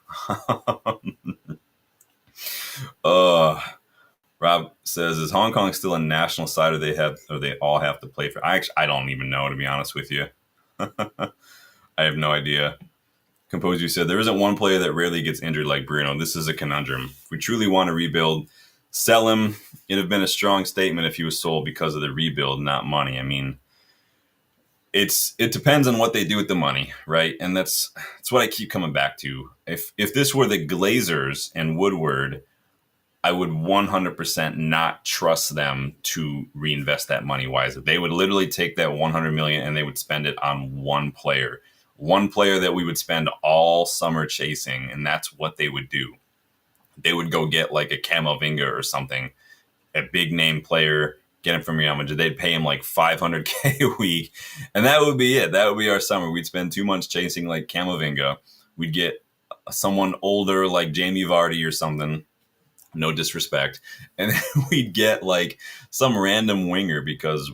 Rob says, is Hong Kong still a national side, or they all have to play for? I don't even know, to be honest with you. I have no idea. Composer said, there isn't one player that rarely gets injured like Bruno. This is a conundrum. If we truly want to rebuild, sell him. It'd have been a strong statement if he was sold because of the rebuild, not money. I mean, it depends on what they do with the money, right? And that's what I keep coming back to. If this were the Glazers and Woodward, I would 100% not trust them to reinvest that money wisely. They would literally take that $100 million and they would spend it on one player that we would spend all summer chasing, and that's what they would do. They would go get like a Camavinga or something, a big name player, get him from Real Madrid. They'd pay him like $500K a week, and that would be it. That would be our summer. We'd spend 2 months chasing like Camavinga. We'd get someone older like Jamie Vardy or something. No disrespect. And then we'd get like some random winger because,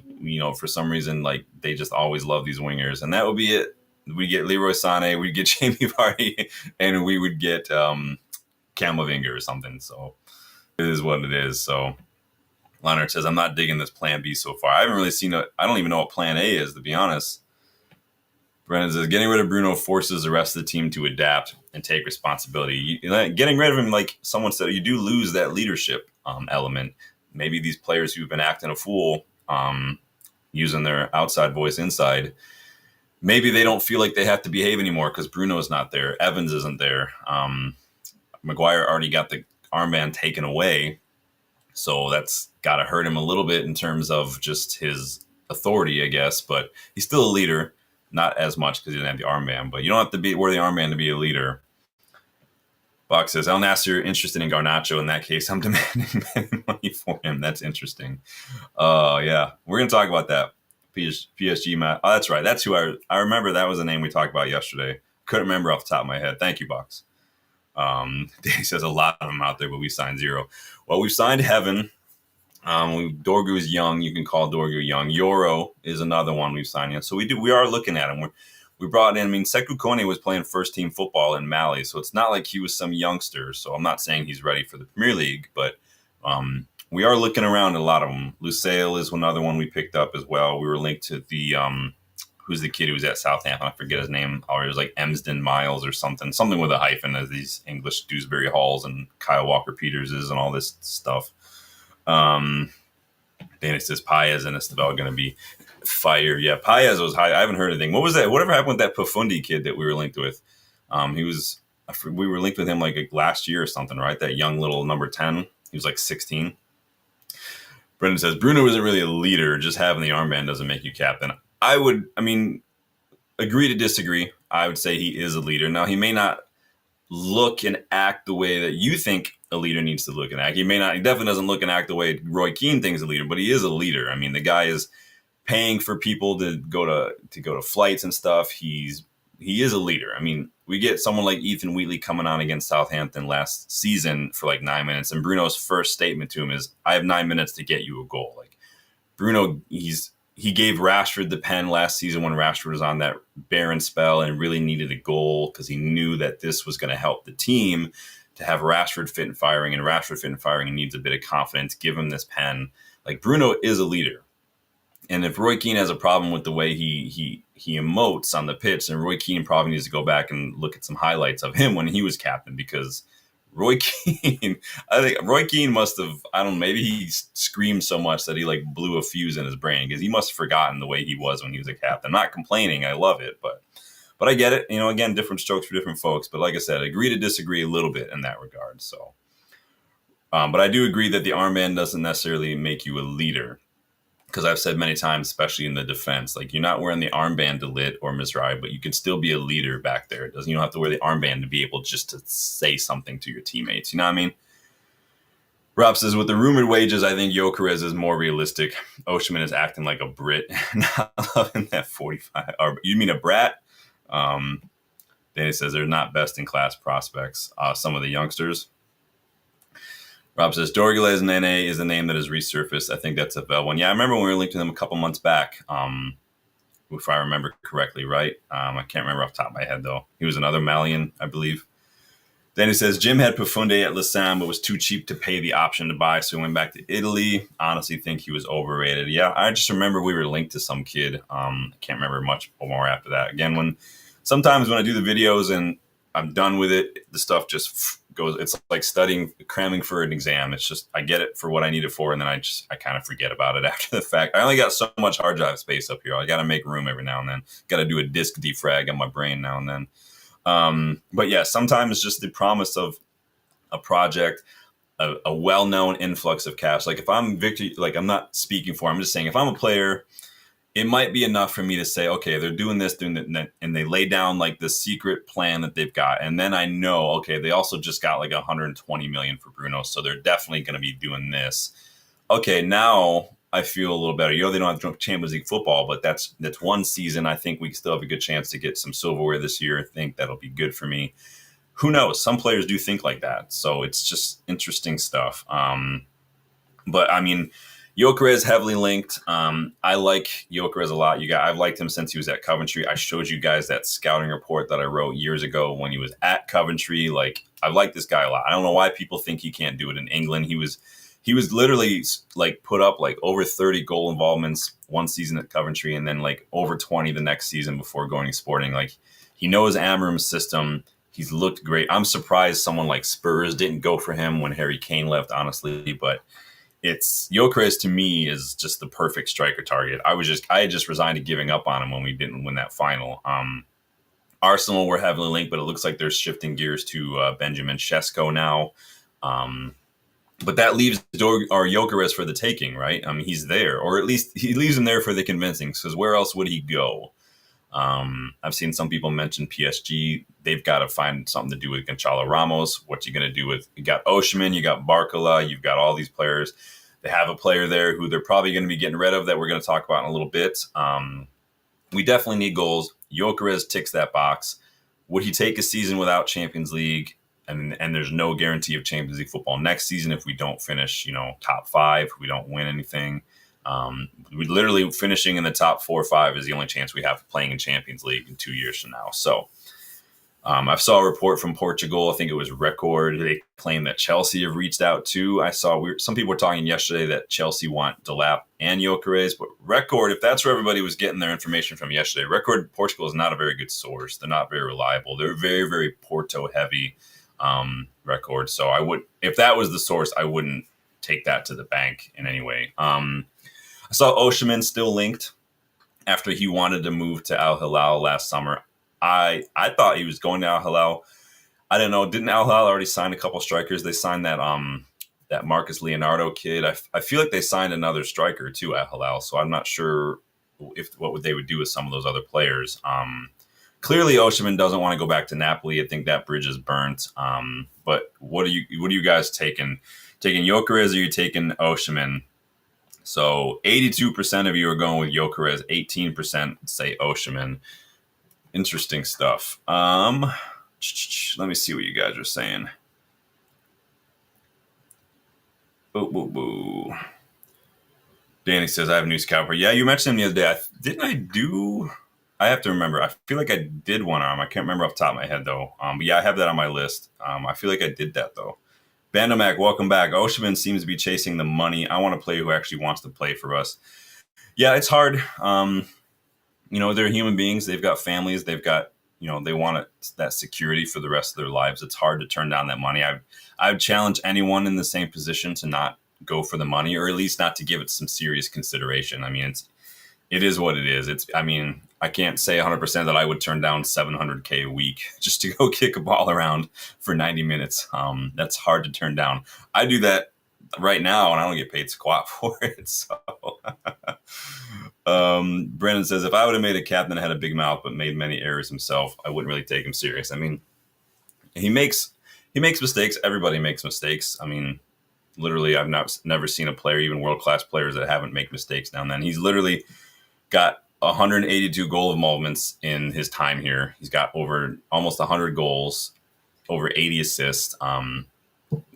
for some reason, like they just always love these wingers. And that would be it. We'd get Leroy Sané, we'd get Jamie Vardy, and we would get Camavinga or something. So it is what it is. So Leonard says, I'm not digging this plan B so far. I haven't really seen it. I don't even know what plan A is, to be honest. Brennan says, getting rid of Bruno forces the rest of the team to adapt and take responsibility. Getting rid of him, like someone said, you do lose that leadership element. Maybe these players who've been acting a fool, using their outside voice inside, maybe they don't feel like they have to behave anymore because Bruno's not there. Evans isn't there. Maguire already got the armband taken away. So that's got to hurt him a little bit in terms of just his authority, I guess. But he's still a leader. Not as much because he didn't have the armband, but you don't have to wear the armband to be a leader. Box says, Al Nassr interested in Garnacho. In that case, I'm demanding money for him. That's interesting. Yeah, we're going to talk about that. PSG, Matt. Oh, that's right. That's who I remember. That was the name we talked about yesterday. couldn't remember off the top of my head. Thank you, Box. He says a lot of them out there, but we signed 0. Well, we've signed Heaven. Dorgu is young. You can call Dorgu young. Yoro is another one we've signed. So we are looking at him. We brought in, Sekou Kone was playing first team football in Mali, so it's not like he was some youngster. So I'm not saying he's ready for the Premier League, but we are looking around at a lot of them. Lusail is another one we picked up as well. We were linked to the who's the kid who was at Southampton? I forget his name. Or it was like Emsden Miles or something with a hyphen, as these English Dewsbury Halls and Kyle Walker-Peterses and all this stuff. Then it says Paez and Estebel going to be fire. Yeah, Paez was high. I haven't heard anything. What was that? Whatever happened with that Pafundi kid that we were linked with? We were linked with him like last year or something, right? That young little number 10. He was like 16. Brendan says, Bruno isn't really a leader. Just having the armband doesn't make you captain. Agree to disagree. I would say he is a leader. Now, he may not look and act the way that you think a leader needs to look and act. He definitely doesn't look and act the way Roy Keane thinks a leader, but he is a leader. The guy is paying for people to go to flights and stuff. He is a leader. We get someone like Ethan Wheatley coming on against Southampton last season for like 9 minutes, and Bruno's first statement to him is, I have 9 minutes to get you a goal. Like, Bruno, he gave Rashford the pen last season when Rashford was on that barren spell and really needed a goal, because he knew that this was going to help the team to have Rashford fit and firing, and Rashford fit and firing and needs a bit of confidence. Give him this pen. Like, Bruno is a leader. And if Roy Keane has a problem with the way he emotes on the pitch, then Roy Keane probably needs to go back and look at some highlights of him when he was captain, because Roy Keane, I think Roy Keane must have, maybe he screamed so much that he like blew a fuse in his brain, because he must have forgotten the way he was when he was a captain. I'm not complaining. I love it, but I get it. Again, different strokes for different folks. But like I said, agree to disagree a little bit in that regard. So, but I do agree that the armband doesn't necessarily make you a leader, because I've said many times, especially in the defense, like, you're not wearing the armband to lit or Mizrahi, but you can still be a leader back there. You don't have to wear the armband to be able just to say something to your teammates. You know what I mean? Rob says, with the rumored wages, I think Gyökeres is more realistic. Osimhen is acting like a Brit. Not loving that 45. Or, you mean a brat? Then he says they're not best in class prospects. Some of the youngsters. Rob says, Dorgueles Nene is a name that has resurfaced. I think that's a Vel one. Yeah, I remember when we were linked to them a couple months back, if I remember correctly, right? I can't remember off the top of my head, though. He was another Malian, I believe. Then he says, Jim had Pafunde at Lausanne, but was too cheap to pay the option to buy, so he went back to Italy. Honestly, think he was overrated. Yeah, I just remember we were linked to some kid. I can't remember much more after that. Again, sometimes when I do the videos and I'm done with it, the stuff just goes. It's like cramming for an exam. It's just, I get it for what I need it for, and then I kind of forget about it after the fact. I only got so much hard drive space up here. I got to make room every now and then. Got to do a disk defrag on my brain now and then. But yeah, sometimes just the promise of a project, a well-known influx of cash. Like, if I'm Victor, like, I'm not speaking for, I'm just saying, if I'm a player, it might be enough for me to say, okay, they're doing this, and they lay down like the secret plan that they've got. And then I know, okay, they also just got like 120 million for Bruno. So they're definitely going to be doing this. Okay, now I feel a little better. They don't have Champions League football, but that's one season. I think we still have a good chance to get some silverware this year. I think that'll be good for me. Who knows? Some players do think like that. So it's just interesting stuff. But Gyökeres heavily linked. I like Gyökeres a lot. I've liked him since he was at Coventry. I showed you guys that scouting report that I wrote years ago when he was at Coventry. Like, I like this guy a lot. I don't know why people think he can't do it in England. He was literally like put up like over 30 goal involvements one season at Coventry, and then like over 20 the next season before going to Sporting. Like, he knows Amorim's system. He's looked great. I'm surprised someone like Spurs didn't go for him when Harry Kane left, honestly, but Gyökeres to me is just the perfect striker target. I had just resigned to giving up on him when we didn't win that final. Arsenal were heavily linked, but it looks like they're shifting gears to Benjamin Sesko now. But that leaves Gyökeres for the taking, right? He's there, or at least he leaves him there for the convincing, because where else would he go? I've seen some people mention PSG. They've got to find something to do with Gonçalo Ramos. What you going to do with, you got Osimhen, you got Barcola, you've got all these players. They have a player there who they're probably going to be getting rid of that we're going to talk about in a little bit. We definitely need goals. Gyökeres ticks that box. would he take a season without Champions League? And there's no guarantee of Champions League football next season if we don't finish, top five, if we don't win anything. We literally finishing in the top 4 or 5 is the only chance we have of playing in Champions League in 2 years from now. So I saw a report from Portugal. I think it was Record. They claim that Chelsea have reached out too. I saw some people were talking yesterday that Chelsea want Delap and Gyökeres, but Record, if that's where everybody was getting their information from yesterday, Record Portugal is not a very good source. They're not very reliable. They're very, very Porto heavy Record. So if that was the source, I wouldn't take that to the bank in any way. I saw Osimhen still linked after he wanted to move to Al-Hilal last summer. I thought he was going to Al-Hilal. I don't know. Didn't Al-Hilal already sign a couple strikers? They signed that Marcus Leonardo kid. I feel like they signed another striker too at Al-Hilal. So I'm not sure what they would do with some of those other players. Clearly, Osimhen doesn't want to go back to Napoli. I think that bridge is burnt. But what are you guys taking? Taking Gyökeres or are you taking Osimhen? So 82% of you are going with Gyökeres. 18% say Osimhen. Interesting stuff. Let me see what you guys are saying. Boo. Danny says, I have news cowboy. Yeah, you mentioned him the other day. I have to remember. I feel like I did one arm. I can't remember off the top of my head, though. But yeah, I have that on my list. I feel like I did that, though. Bandomac, welcome back. Osimhen seems to be chasing the money. I want a player who actually wants to play for us. Yeah, it's hard. They're human beings. They've got families. They've got, they want that security for the rest of their lives. It's hard to turn down that money. I would challenge anyone in the same position to not go for the money, or at least not to give it some serious consideration. I mean, it is what it is. I can't say 100% that I would turn down $700K a week just to go kick a ball around for 90 minutes. That's hard to turn down. I do that right now, and I don't get paid squat for it. So, Brennan says, if I would have made a captain that had a big mouth but made many errors himself, I wouldn't really take him serious. I mean, he makes mistakes. Everybody makes mistakes. I mean, literally, I've never seen a player, even world-class players, that haven't made mistakes now and then. He's literally got 182 goal involvements in his time here. He's got over almost 100 goals, over 80 assists. And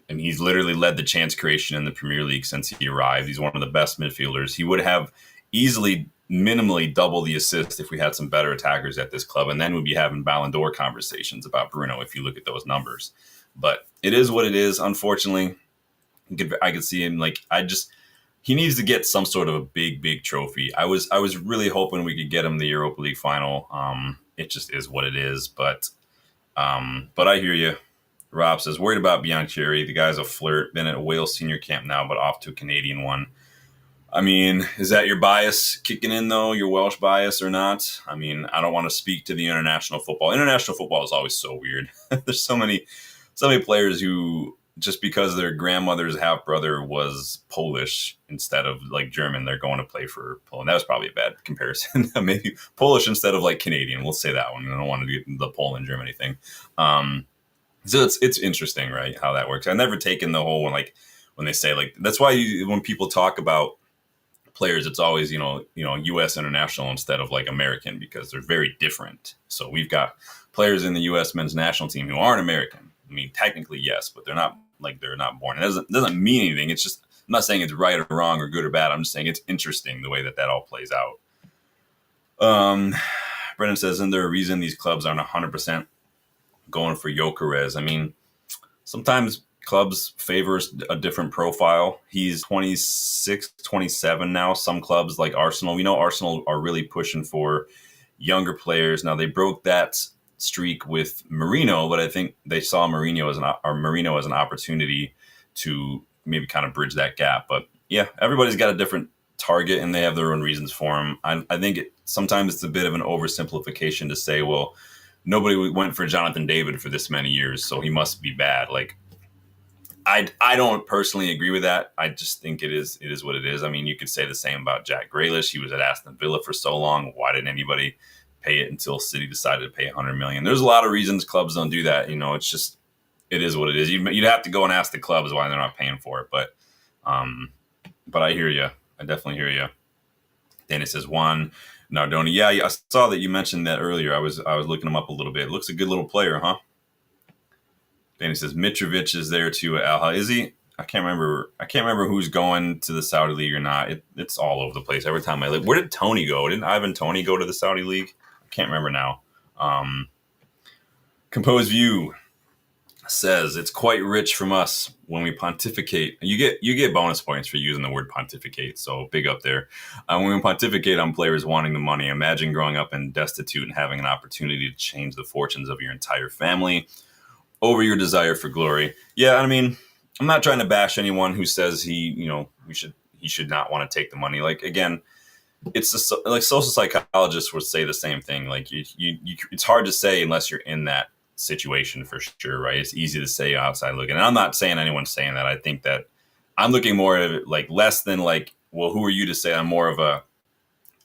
he's literally led the chance creation in the Premier League since he arrived. He's one of the best midfielders. He would have easily minimally double the assist if we had some better attackers at this club. And then we'd be having Ballon d'Or conversations about Bruno if you look at those numbers. But it is what it is, unfortunately. I could see him he needs to get some sort of a big trophy. I was really hoping we could get him the Europa League final. It just is what it is. But I hear you. Rob says, worried about Biancheri. The guy's a flirt. Been at a Wales senior camp now, but off to a Canadian one. I mean, is that your bias kicking in, though? Your Welsh bias or not? I mean, I don't want to speak to the international football. International football is always so weird. There's so many players who, just because their grandmother's half-brother was Polish instead of, German, they're going to play for Poland. That was probably a bad comparison. Maybe Polish instead of, Canadian. We'll say that one. I don't want to do the Poland-Germany thing. So it's interesting, right, how that works. I've never taken the whole one, when they say, that's why when people talk about players, it's always, U.S. international instead of, American, because they're very different. So we've got players in the U.S. men's national team who aren't American. I mean, technically, yes, but they're not born. It doesn't mean anything. It's just, I'm not saying it's right or wrong or good or bad. I'm just saying it's interesting the way that all plays out. Brendan says, isn't there a reason these clubs aren't 100% going for Gyökeres? I mean, sometimes clubs favor a different profile. He's 26, 27 now. Some clubs like Arsenal, we know Arsenal are really pushing for younger players. Now, they broke that streak with Mourinho, but I think they saw Mourinho as an opportunity to maybe kind of bridge that gap. But yeah, everybody's got a different target and they have their own reasons for him. I think sometimes it's a bit of an oversimplification to say, well, nobody went for Jonathan David for this many years, so he must be bad. I don't personally agree with that. I just think it is what it is. I mean, you could say the same about Jack Grealish. He was at Aston Villa for so long. Why didn't anybody pay it until City decided to pay $100 million? There's a lot of reasons clubs don't do that. It's just, it is what it is. You'd have to go and ask the clubs why they're not paying for it. But I hear you. I definitely hear you. Danny says, Juan, Nardoni. Yeah, I saw that you mentioned that earlier. I was looking him up a little bit. Looks a good little player, huh? Danny says Mitrovic is there too at Al-Hilal. Is he? I can't remember. I can't remember who's going to the Saudi league or not. It's all over the place. Every time I look, where did Tony go? Didn't Ivan Tony go to the Saudi league? I can't remember now. Um, Composed View says it's quite rich from us when we pontificate. You get bonus points for using the word pontificate. So big up there. When we pontificate on players wanting the money, imagine growing up and destitute and having an opportunity to change the fortunes of your entire family over your desire for glory. Yeah, I mean, I'm not trying to bash anyone who says he should not want to take the money. Like again, like social psychologists would say the same thing. Like it's hard to say unless you're in that situation for sure, right? It's easy to say outside looking. And I'm not saying anyone's saying that. I think that I'm looking more at it like less than like, well, who are you to say? I'm more of a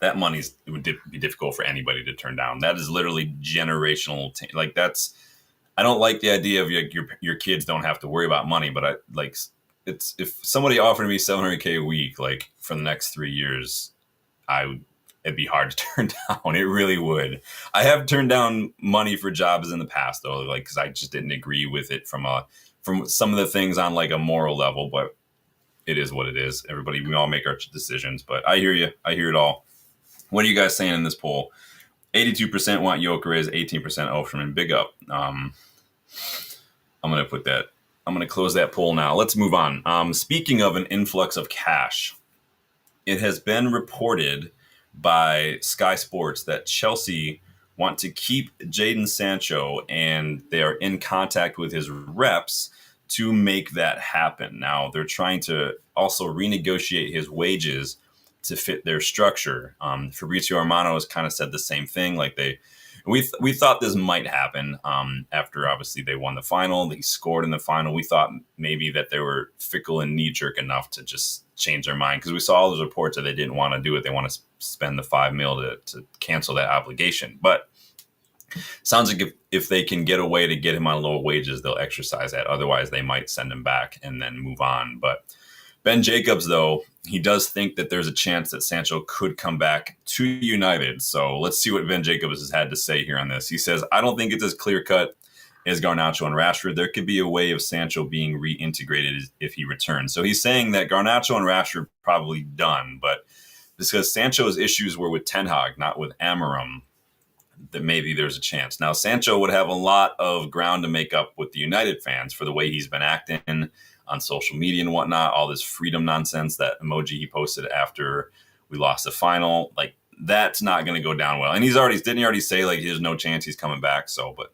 that it would be difficult for anybody to turn down. That is literally generational. Like that's I don't like the idea of your kids don't have to worry about money, but I like it's if somebody offered me 700K a week like for the next 3 years, it'd be hard to turn down. It really would. I have turned down money for jobs in the past though, like because I just didn't agree with it from some of the things on like a moral level. But it is what it is. We all make our decisions. But I hear you. I hear it all. What are you guys saying in this poll? 82% want Gyökeres, 18% Osterman. Big up. I'm gonna put that. I'm gonna close that poll now. Let's move on. Speaking of an influx of cash, it has been reported by Sky Sports that Chelsea want to keep Jadon Sancho, and they are in contact with his reps to make that happen. Now, they're trying to also renegotiate his wages to fit their structure. Fabrizio Romano has kind of said the same thing. Like we thought this might happen after obviously they won the final. They scored in the final. We thought maybe that they were fickle and knee-jerk enough to just change their mind because we saw all those reports that they didn't want to do it. They want to spend the $5 million to cancel that obligation. But sounds like if they can get a way to get him on lower wages, they'll exercise that. Otherwise, they might send him back and then move on. But Ben Jacobs, though, he does think that there's a chance that Sancho could come back to United. So let's see what Ben Jacobs has had to say here on this. He says, I don't think it's as clear-cut as Garnacho and Rashford. There could be a way of Sancho being reintegrated if he returns. So he's saying that Garnacho and Rashford probably done, but because Sancho's issues were with Ten Hag, not with Amorim, that maybe there's a chance. Now, Sancho would have a lot of ground to make up with the United fans for the way he's been acting on social media and whatnot, all this freedom nonsense, that emoji he posted after we lost the final, like that's not going to go down well. And didn't he already say like there's no chance he's coming back? So, but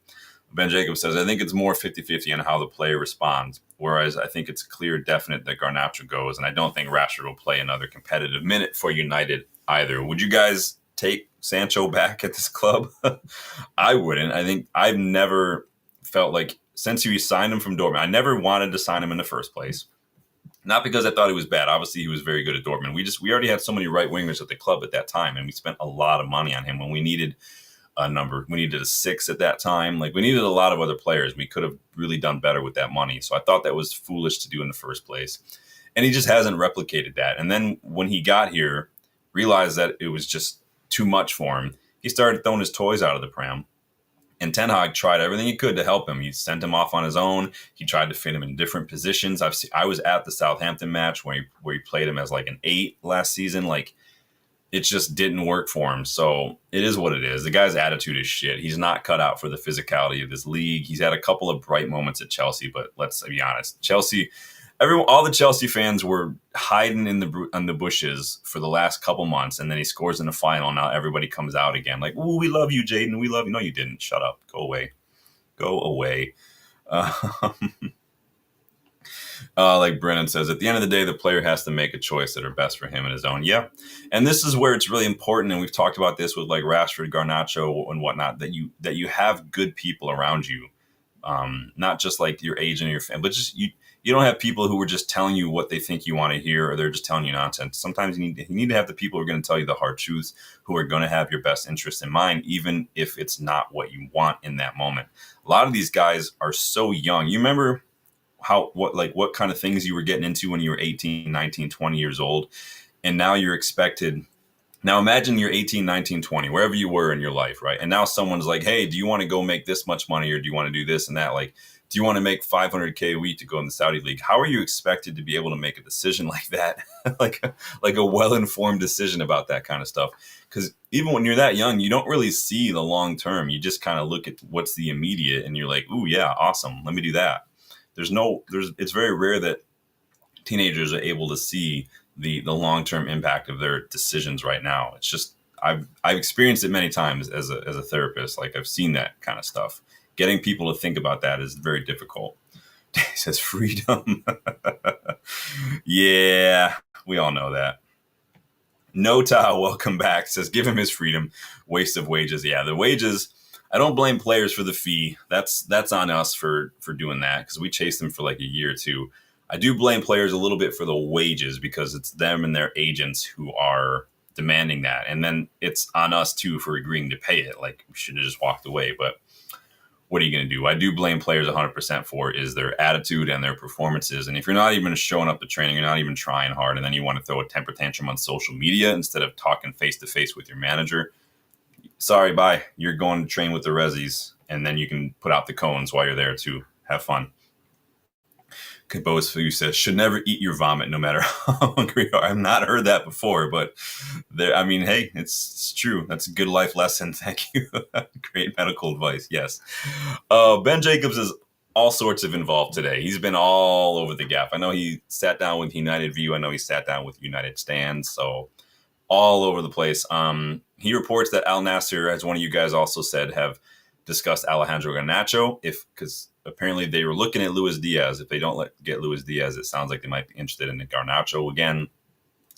Ben Jacobs says, I think it's more 50-50 on how the player responds. Whereas I think it's clear, definite that Garnacho goes. And I don't think Rashford will play another competitive minute for United either. Would you guys take Sancho back at this club? I wouldn't. I think I've never felt like since we signed him from Dortmund, I never wanted to sign him in the first place. Not because I thought he was bad. Obviously, he was very good at Dortmund. We already had so many right wingers at the club at that time, and we spent a lot of money on him when we needed a number. We needed a 6 at that time. Like we needed a lot of other players. We could have really done better with that money. So I thought that was foolish to do in the first place. And he just hasn't replicated that. And then when he got here, realized that it was just too much for him. He started throwing his toys out of the pram. And Ten Hag tried everything he could to help him. He sent him off on his own. He tried to fit him in different positions. I was at the Southampton match where he played him as like an 8 last season. Like it just didn't work for him. So it is what it is. The guy's attitude is shit. He's not cut out for the physicality of this league. He's had a couple of bright moments at Chelsea, but let's be honest. All the Chelsea fans were hiding in the bushes for the last couple months, and then he scores in the final. Now everybody comes out again, like, "Ooh, we love you, Jadon. We love you." No, you didn't. Shut up. Go away. Go away. Like Brennan says, at the end of the day, the player has to make a choice that are best for him and his own. Yeah, and this is where it's really important, and we've talked about this with like Rashford, Garnacho, and whatnot. That you have good people around you, not just like your agent or your family, but just you. You don't have people who are just telling you what they think you want to hear, or they're just telling you nonsense. Sometimes you need to have the people who are going to tell you the hard truth, who are going to have your best interest in mind, even if it's not what you want in that moment. A lot of these guys are so young. You remember what kind of things you were getting into when you were 18, 19, 20 years old, and now you're expected Now imagine you're 18, 19, 20, wherever you were in your life, right? And now someone's like, hey, do you want to go make this much money or do you want to do this and that? Like, do you want to make 500K a week to go in the Saudi league? How are you expected to be able to make a decision like that? like a well-informed decision about that kind of stuff? Because even when you're that young, you don't really see the long term. You just kind of look at what's the immediate and you're like, ooh, yeah, awesome. Let me do that. It's very rare that teenagers are able to see the long term impact of their decisions right now. It's just I've experienced it many times as a therapist. Like I've seen that kind of stuff. Getting people to think about that is very difficult. He says freedom. Yeah, we all know that. Nota, welcome back. Says give him his freedom. Waste of wages. Yeah, the wages. I don't blame players for the fee. That's on us for doing that because we chased them for like a year or two. I do blame players a little bit for the wages because it's them and their agents who are demanding that, and then it's on us too for agreeing to pay it. Like we should have just walked away, but what are you going to do? I do blame players 100% for is their attitude and their performances. And if you're not even showing up to training, you're not even trying hard, and then you want to throw a temper tantrum on social media instead of talking face to face with your manager, sorry, bye. You're going to train with the Rezzies, and then you can put out the cones while you're there to have fun. Cabos who says should never eat your vomit no matter how hungry you are. I've not heard that before, but there. I mean, hey, it's true. That's a good life lesson. Thank you. Great medical advice. Yes. Ben Jacobs is all sorts of involved today. He's been all over the gap. I know he sat down with United View. I know he sat down with United Stand. So all over the place. He reports that Al Nassr, as one of you guys also said, have discussed Alejandro Garnacho because apparently they were looking at Luis Diaz. If they don't get Luis Diaz, it sounds like they might be interested in Garnacho again.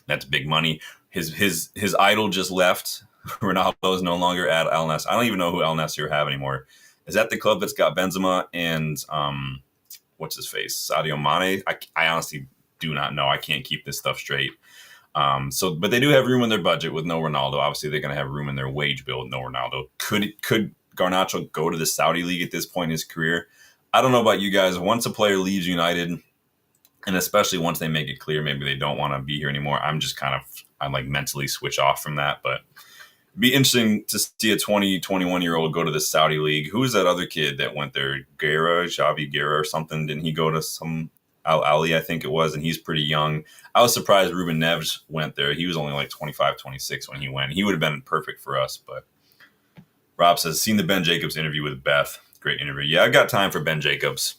That's big money. His idol just left. Ronaldo is no longer at Al Nassr. I don't even know who Al Nassr have anymore. Is that the club that's got Benzema and what's his face, Sadio Mane? I honestly do not know. I can't keep this stuff straight. But they do have room in their budget with no Ronaldo. Obviously, they're going to have room in their wage bill with no Ronaldo. Could Garnacho go to the Saudi league at this point in his career? I don't know about you guys. Once a player leaves United, and especially once they make it clear maybe they don't want to be here anymore, I'm like mentally switch off from that. But it'd be interesting to see a 20, 21-year-old go to the Saudi league. Who's that other kid that went there? Xavi Guerra or something? Didn't he go to some Al-Ali, I think it was, and he's pretty young. I was surprised Ruben Neves went there. He was only like 25, 26 when he went. He would have been perfect for us. But Rob says, seen the Ben Jacobs interview with Beth. Great interview. Yeah, I've got time for Ben Jacobs.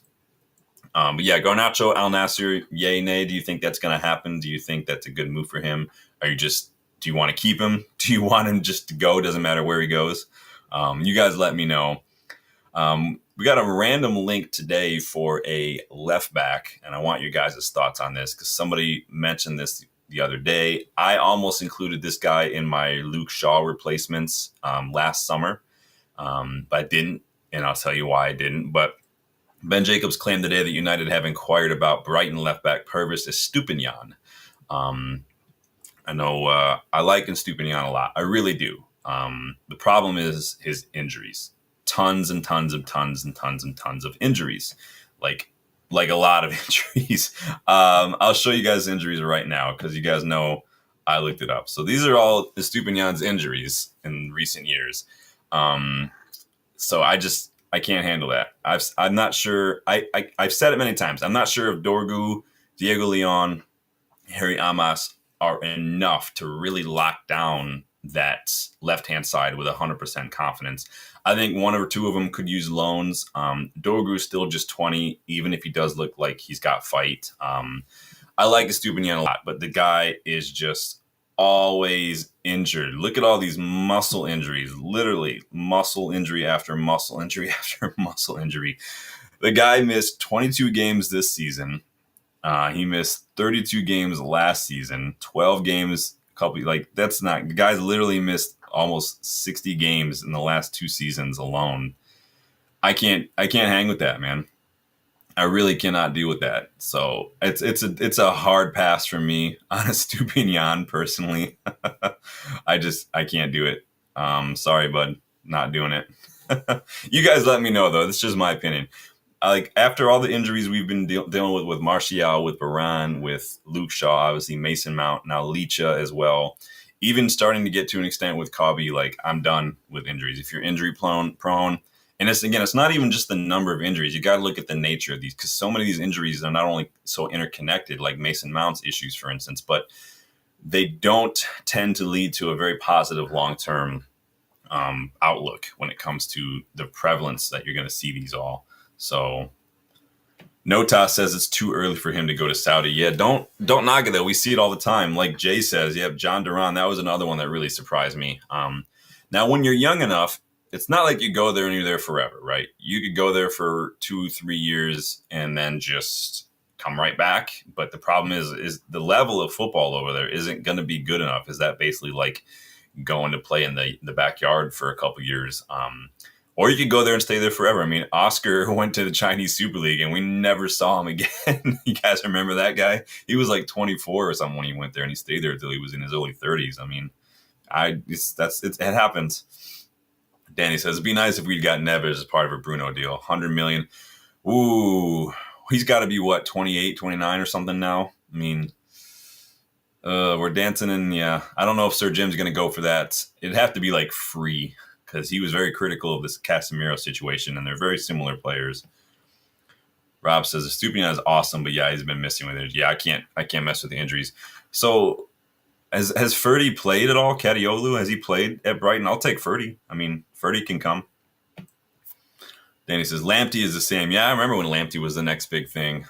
But yeah, Garnacho, Al Nassr, yay, nay. Do you think that's going to happen? Do you think that's a good move for him? Do you want to keep him? Do you want him just to go? Doesn't matter where he goes. You guys let me know. We got a random link today for a left back, and I want you guys' thoughts on this because somebody mentioned this the other day. I almost included this guy in my Luke Shaw replacements last summer, but I didn't, and I'll tell you why I didn't. But Ben Jacobs claimed today that United have inquired about Brighton left back Pervis Estupiñán. I know I like Estupiñán a lot. I really do. The problem is his injuries. Tons and tons and tons and tons and tons of injuries, like a lot of injuries. I'll show you guys injuries right now because you guys know I looked it up. So these are all Estupiñán's injuries in recent years. So I can't handle that. I'm not sure. I've said it many times. I'm not sure if Dorgu, Diego Leon, Harry Amas are enough to really lock down that left-hand side with 100% confidence. I think one or two of them could use loans. Dorgu's still just 20, even if he does look like he's got fight. I like Estupiñán a lot, but the guy is just always injured. Look at all these muscle injuries, literally muscle injury after muscle injury after muscle injury. The guy missed 22 games this season. He missed 32 games last season, 12 games, the guy's literally missed almost 60 games in the last 2 seasons alone. I can't hang with that, man. I really cannot deal with that. So it's a hard pass for me on Estupiñán personally. I can't do it. Sorry, bud, not doing it. You guys let me know though. This is just my opinion. After all the injuries we've been dealing with Martial, with Varane, with Luke Shaw, obviously Mason Mount, now Licha as well. even starting to get to an extent with Kobe, like I'm done with injuries. If you're injury prone, and it's not even just the number of injuries. You got to look at the nature of these, because so many of these injuries are not only so interconnected, like Mason Mount's issues, for instance, but they don't tend to lead to a very positive long-term outlook when it comes to the prevalence that you're going to see these all. So Nota says it's too early for him to go to Saudi. Yeah, don't knock it though. We see it all the time. Like Jay says, yeah, John Duran, that was another one that really surprised me. Now, when you're young enough, it's not like you go there and you're there forever, right? You could go there for 2-3 years and then just come right back. But the problem is the level of football over there isn't going to be good enough. Is that basically like going to play in the backyard for a couple years? Or you could go there and stay there forever. I mean, Oscar went to the Chinese Super League and we never saw him again. You guys remember that guy? He was like 24 or something when he went there, and he stayed there until he was in his early 30s. I mean, it happens. Danny says, it'd be nice if we'd got Neves as part of a Bruno deal. 100 million. Ooh, he's got to be what, 28, 29 or something now? I mean, we're dancing in, yeah. I don't know if Sir Jim's going to go for that. It'd have to be like free, because he was very critical of this Casemiro situation, and they're very similar players. Rob says, Estupiñán is awesome, but yeah, he's been missing with it. Yeah, I can't mess with the injuries. So has Ferdy played at all? Kadiolu, has he played at Brighton? I'll take Ferdy. I mean, Ferdy can come. Danny says, Lamptey is the same. Yeah, I remember when Lamptey was the next big thing.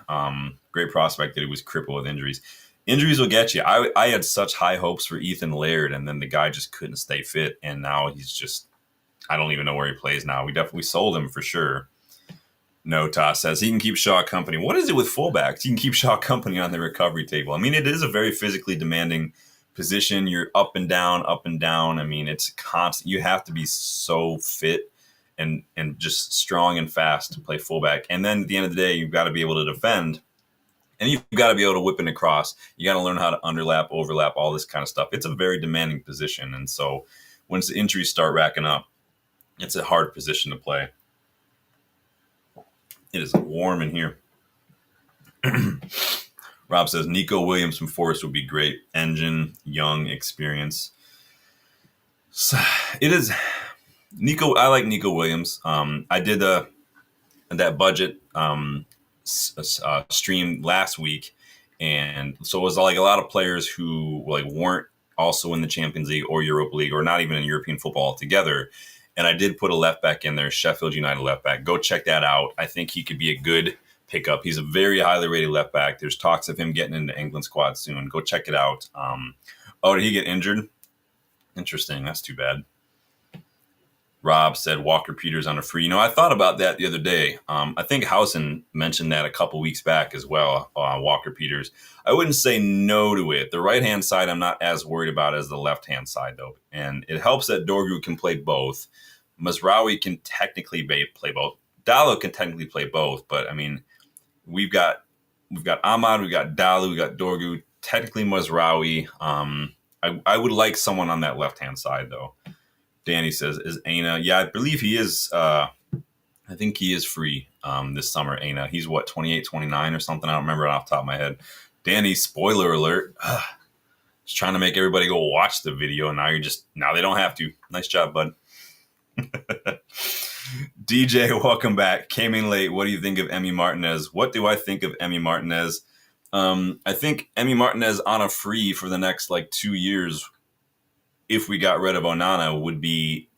Great prospect that he was crippled with injuries. Injuries will get you. I had such high hopes for Ethan Laird, and then the guy just couldn't stay fit, and now he's just, I don't even know where he plays now. We definitely sold him for sure. Nota says he can keep Shaw company. What is it with fullbacks? You can keep Shaw company on the recovery table. I mean, it is a very physically demanding position. You're up and down, up and down. I mean, it's constant. You have to be so fit and just strong and fast to play fullback. And then at the end of the day, you've got to be able to defend, and you've got to be able to whip it across. You got to learn how to underlap, overlap, all this kind of stuff. It's a very demanding position. And so once the injuries start racking up, it's a hard position to play. It is warm in here. Rob says Nico Williams from Forest would be great. Engine, young, experience. So it is Nico. I like Nico Williams. I did that budget stream last week, and so it was like a lot of players who like weren't also in the Champions League or Europa League, or not even in European football altogether. And I did put a left back in there, Sheffield United left back. Go check that out. I think he could be a good pickup. He's a very highly rated left back. There's talks of him getting into England squad soon. Go check it out. Oh, did he get injured? Interesting. That's too bad. Rob said Walker Peters on a free. You know, I thought about that the other day. I think Housen mentioned that a couple weeks back as well, Walker Peters. I wouldn't say no to it. The right-hand side I'm not as worried about as the left-hand side, though. And it helps that Dorgu can play both. Mazraoui can technically play both. Dalot can technically play both. But, I mean, we've got Ahmad, we've got Dalot, we've got Dorgu. Technically Mazraoui. I would like someone on that left-hand side, though. Danny says, is Aina? Yeah, I believe he is. I think he is free this summer, Aina. He's what, 28, 29 or something? I don't remember it off the top of my head. Danny, spoiler alert. Just trying to make everybody go watch the video, and now they don't have to. Nice job, bud. DJ, welcome back. Came in late. What do you think of Emi Martinez? What do I think of Emi Martinez? I think Emi Martinez on a free for the next 2 years, if we got rid of Onana, would be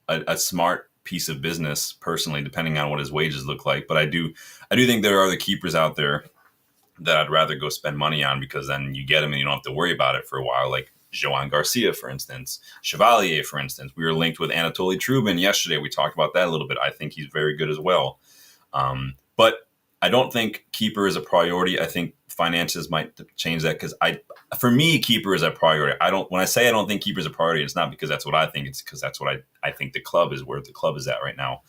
a smart piece of business, personally, depending on what his wages look like. But I do think there are the keepers out there that I'd rather go spend money on, because then you get them and you don't have to worry about it for a while, like Joan Garcia, for instance, Chevalier, for instance. We were linked with Anatoly Trubin yesterday. We talked about that a little bit. I think he's very good as well. But I don't think keeper is a priority. I think finances might change that, because for me, keeper is a priority. When I say I don't think keeper is a priority, it's not because that's what I think. It's because that's what I think the club is, where the club is at right now.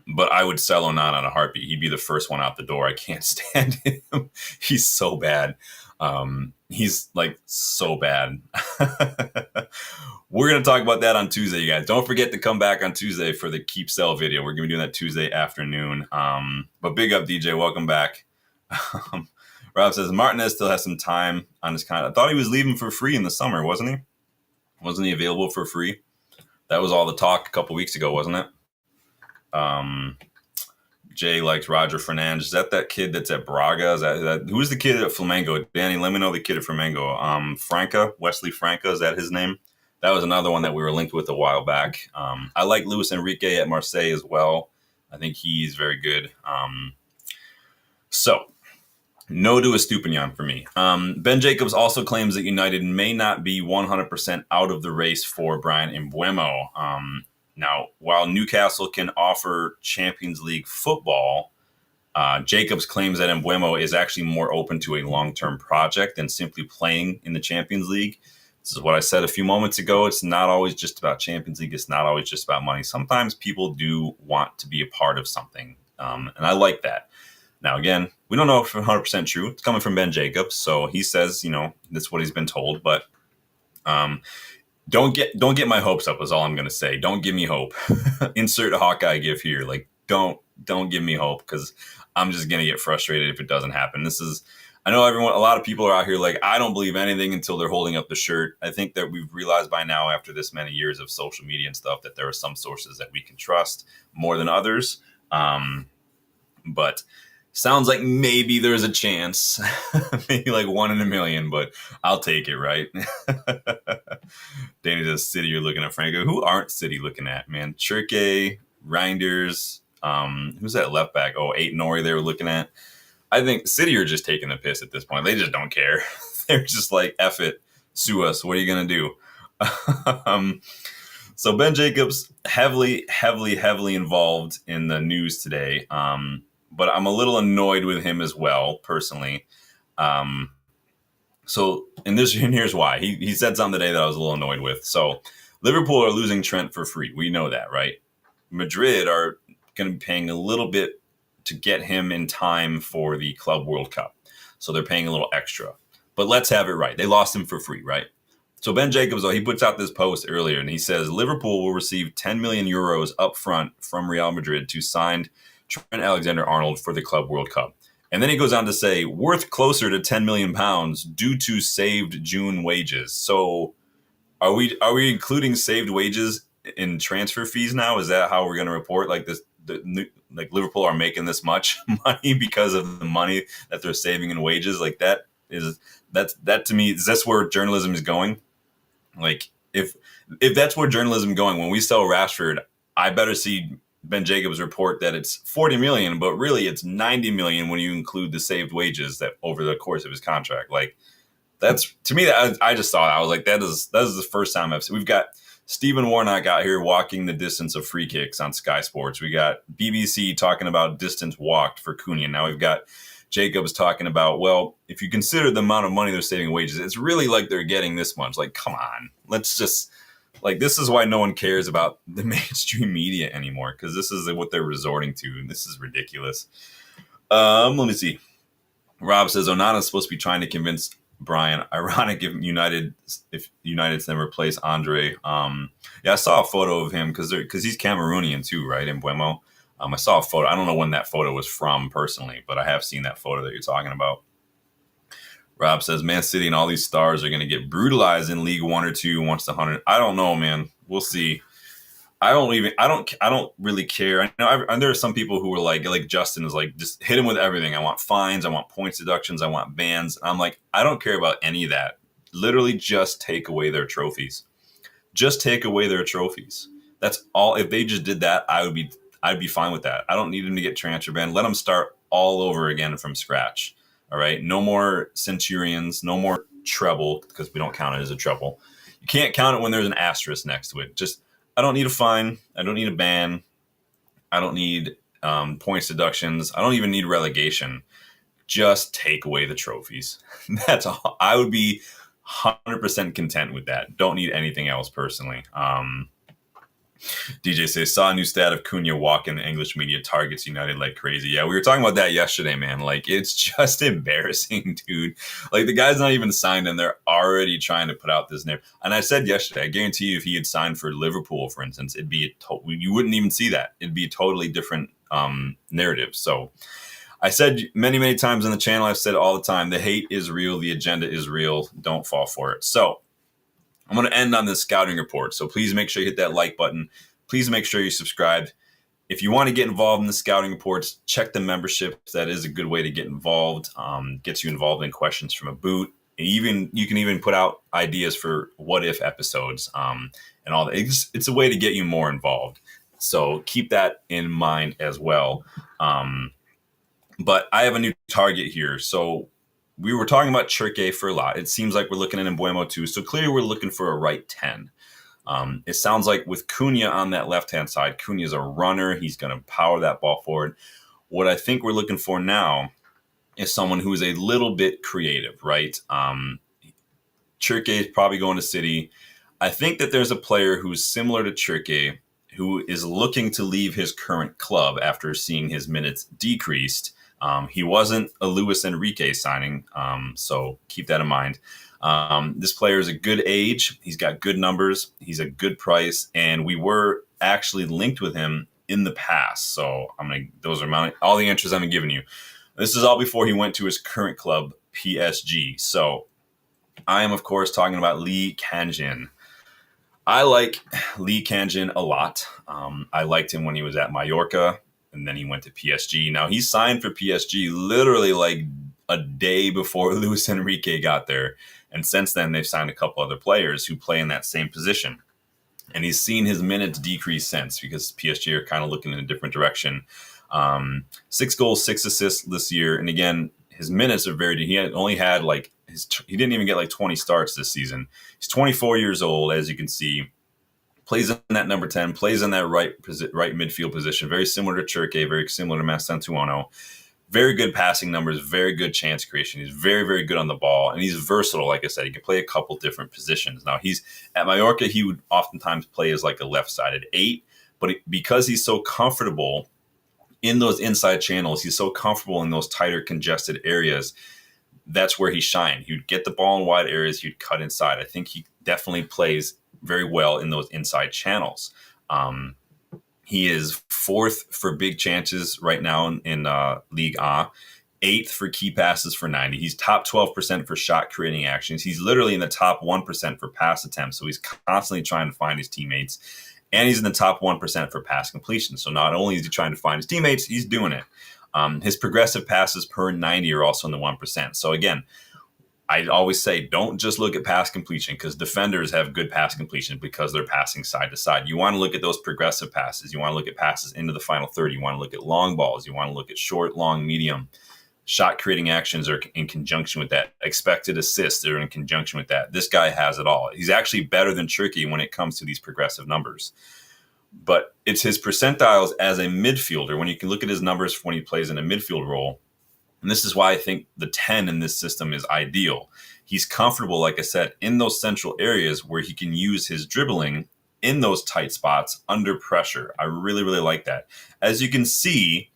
But I would sell Onana in a heartbeat. He'd be the first one out the door. I can't stand him. He's so bad. He's so bad. We're going to talk about that on Tuesday, you guys. Don't forget to come back on Tuesday for the keep sell video. We're going to be doing that Tuesday afternoon. But big up, DJ. Welcome back. Rob says Martinez still has some time on his contract. I thought he was leaving for free in the summer, wasn't he? Wasn't he available for free? That was all the talk a couple weeks ago, wasn't it? Jay likes Roger Fernandez. Is that kid that's at Braga? Is that who's the kid at Flamengo? Danny, let me know the kid at Flamengo. Franca, Wesley Franca, is that his name? That was another one that we were linked with a while back. I like Luis Enrique at Marseille as well. I think he's very good. So, no to Estupiñán for me. Ben Jacobs also claims that United may not be 100% out of the race for Brian Mbeumo. Now, while Newcastle can offer Champions League football, Jacobs claims that Mbeumo is actually more open to a long-term project than simply playing in the Champions League. This is what I said a few moments ago. It's not always just about Champions League. It's not always just about money. Sometimes people do want to be a part of something, and I like that. Now, again, we don't know if it's 100% true. It's coming from Ben Jacobs, so he says, that's what he's been told. But don't get my hopes up is all I'm going to say. Don't give me hope. Insert a Hawkeye gif here. Like, don't give me hope, because I'm just going to get frustrated if it doesn't happen. I know a lot of people are out here like, I don't believe anything until they're holding up the shirt. I think that we've realized by now, after this many years of social media and stuff, that there are some sources that we can trust more than others. But sounds like maybe there's a chance, maybe like 1 in a million, but I'll take it, right? Danny says City, you're looking at Franco. Who aren't City looking at, man? Chirke, Reinders, who's that left back? Oh, Nori they were looking at. I think City are just taking the piss at this point. They just don't care. They're just like, F it, sue us. What are you going to do? So Ben Jacobs, heavily involved in the news today. But I'm a little annoyed with him as well, personally. And here's why. He said something today that I was a little annoyed with. So Liverpool are losing Trent for free. We know that, right? Madrid are going to be paying a little bit to get him in time for the Club World Cup. So they're paying a little extra. But let's have it right. They lost him for free, right? So Ben Jacobs, he puts out this post earlier, and he says Liverpool will receive 10 million euros up front from Real Madrid to sign Trent Alexander-Arnold for the Club World Cup. And then he goes on to say, worth closer to 10 million pounds due to saved June wages. So are we including saved wages in transfer fees now? Is that how we're going to report like this? Like Liverpool are making this much money because of the money that they're saving in wages? Like that to me, is that's where journalism is going? Like if that's where journalism is going, when we sell Rashford, I better see Ben Jacobs report that it's 40 million, but really it's 90 million when you include the saved wages that over the course of his contract. Like that's, to me, I just saw it. I was like, that is the first time I've seen. We've got Stephen Warnock out here walking the distance of free kicks on Sky Sports. We got BBC talking about distance walked for Cunha. Now we've got Jacobs talking about, well, if you consider the amount of money they're saving wages, it's really like they're getting this much. Like, come on, let's just, like, this is why no one cares about the mainstream media anymore, because this is what they're resorting to, and this is ridiculous. Let me see. Rob says Onana's supposed to be trying to convince Brian. Ironic if United's then replace Andre. Yeah, I saw a photo of him because he's Cameroonian too, right? In Mbeumo. I saw a photo. I don't know when that photo was from personally, but I have seen that photo that you're talking about. Rob says Man City and all these stars are going to get brutalized in League 1 or 2 once the 100. I don't know, man. We'll see. I don't really care. I know there are some people who are like Justin is like, just hit him with everything. I want fines. I want points deductions. I want bans. I'm like, I don't care about any of that. Literally just take away their trophies. Just take away their trophies. That's all. If they just did that, I'd be fine with that. I don't need them to get transfer banned. Let them start all over again from scratch. All right. No more Centurions. No more treble, because we don't count it as a treble. You can't count it when there's an asterisk next to it. I don't need a fine. I don't need a ban. I don't need points deductions. I don't even need relegation. Just take away the trophies. That's all. I would be 100% content with that. Don't need anything else personally. DJ says, saw a new stat of Cunha walk in the English media targets United like crazy. Yeah, we were talking about that yesterday, man. Like, it's just embarrassing, dude. Like, the guy's not even signed and they're already trying to put out this narrative. And I said yesterday, I guarantee you if he had signed for Liverpool, for instance, you wouldn't even see that. It'd be a totally different narrative. So I said many, many times on the channel, I've said it all the time, the hate is real, the agenda is real, don't fall for it. So I'm going to end on this scouting report. So please make sure you hit that like button. Please make sure you subscribe. If you want to get involved in the scouting reports, check the membership. That is a good way to get involved. Gets you involved in questions from a boot. Even you can even put out ideas for what if episodes and all that. It's a way to get you more involved. So keep that in mind as well. But I have a new target here. So we were talking about Chirke for a lot. It seems like we're looking at Mbuemo too. So clearly we're looking for a right 10. It sounds like with Cunha on that left-hand side, Cunha's a runner. He's going to power that ball forward. What I think we're looking for now is someone who is a little bit creative, right? Chirke is probably going to City. I think that there's a player who's similar to Chirke who is looking to leave his current club after seeing his minutes decreased. He wasn't a Luis Enrique signing, so keep that in mind. This player is a good age. He's got good numbers. He's a good price, and we were actually linked with him in the past. So those are all the answers I'm giving you. This is all before he went to his current club, PSG. So I am, of course, talking about Lee Kang-jin. I like Lee Kang-jin a lot. I liked him when he was at Mallorca, and then he went to PSG. Now, he signed for PSG literally like a day before Luis Enrique got there. And since then, they've signed a couple other players who play in that same position. And he's seen his minutes decrease since because PSG are kind of looking in a different direction. 6 goals, 6 assists this year. And again, his minutes are very, he didn't even get like 20 starts this season. He's 24 years old, as you can see. Plays in that number 10, plays in that right midfield position. Very similar to Chirke, very similar to Mastantuono. Very good passing numbers, very good chance creation. He's very, very good on the ball, and he's versatile. Like I said, he can play a couple different positions. Now, he's at Mallorca, he would oftentimes play as like a left-sided 8, but because he's so comfortable in those inside channels, he's so comfortable in those tighter, congested areas, that's where he shined. He would get the ball in wide areas, he'd cut inside. I think he definitely plays very well in those inside channels. He is 4th for big chances right now in Ligue A, 8th for key passes for 90. He's top 12% for shot creating actions. He's literally in the top 1% for pass attempts. So he's constantly trying to find his teammates. And he's in the top 1% for pass completion. So not only is he trying to find his teammates, he's doing it. His progressive passes per 90 are also in the 1%. So again, I always say, don't just look at pass completion because defenders have good pass completion because they're passing side to side. You want to look at those progressive passes. You want to look at passes into the final 30. You want to look at long balls. You want to look at short, long, medium. Shot creating actions are in conjunction with that. Expected assists are in conjunction with that. This guy has it all. He's actually better than Chirke when it comes to these progressive numbers. But it's his percentiles as a midfielder. When you can look at his numbers when he plays in a midfield role, and this is why I think the 10 in this system is ideal. He's comfortable, like I said, in those central areas where he can use his dribbling in those tight spots under pressure. I really, really like that. As you can see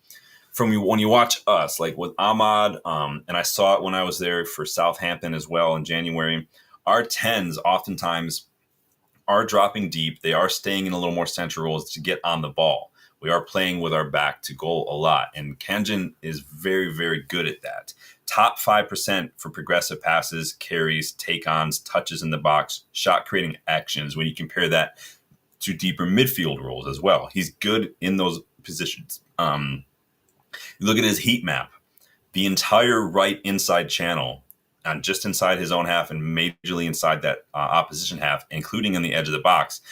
from when you watch us, like with Ahmad, and I saw it when I was there for Southampton as well in January, our 10s oftentimes are dropping deep. They are staying in a little more central roles to get on the ball. We are playing with our back to goal a lot, and Kang-jin is very, very good at that. Top 5% for progressive passes, carries, take-ons, touches in the box, shot-creating actions when you compare that to deeper midfield roles as well. He's good in those positions. You look at his heat map. The entire right inside channel, just inside his own half and majorly inside that opposition half, including in the edge of the box,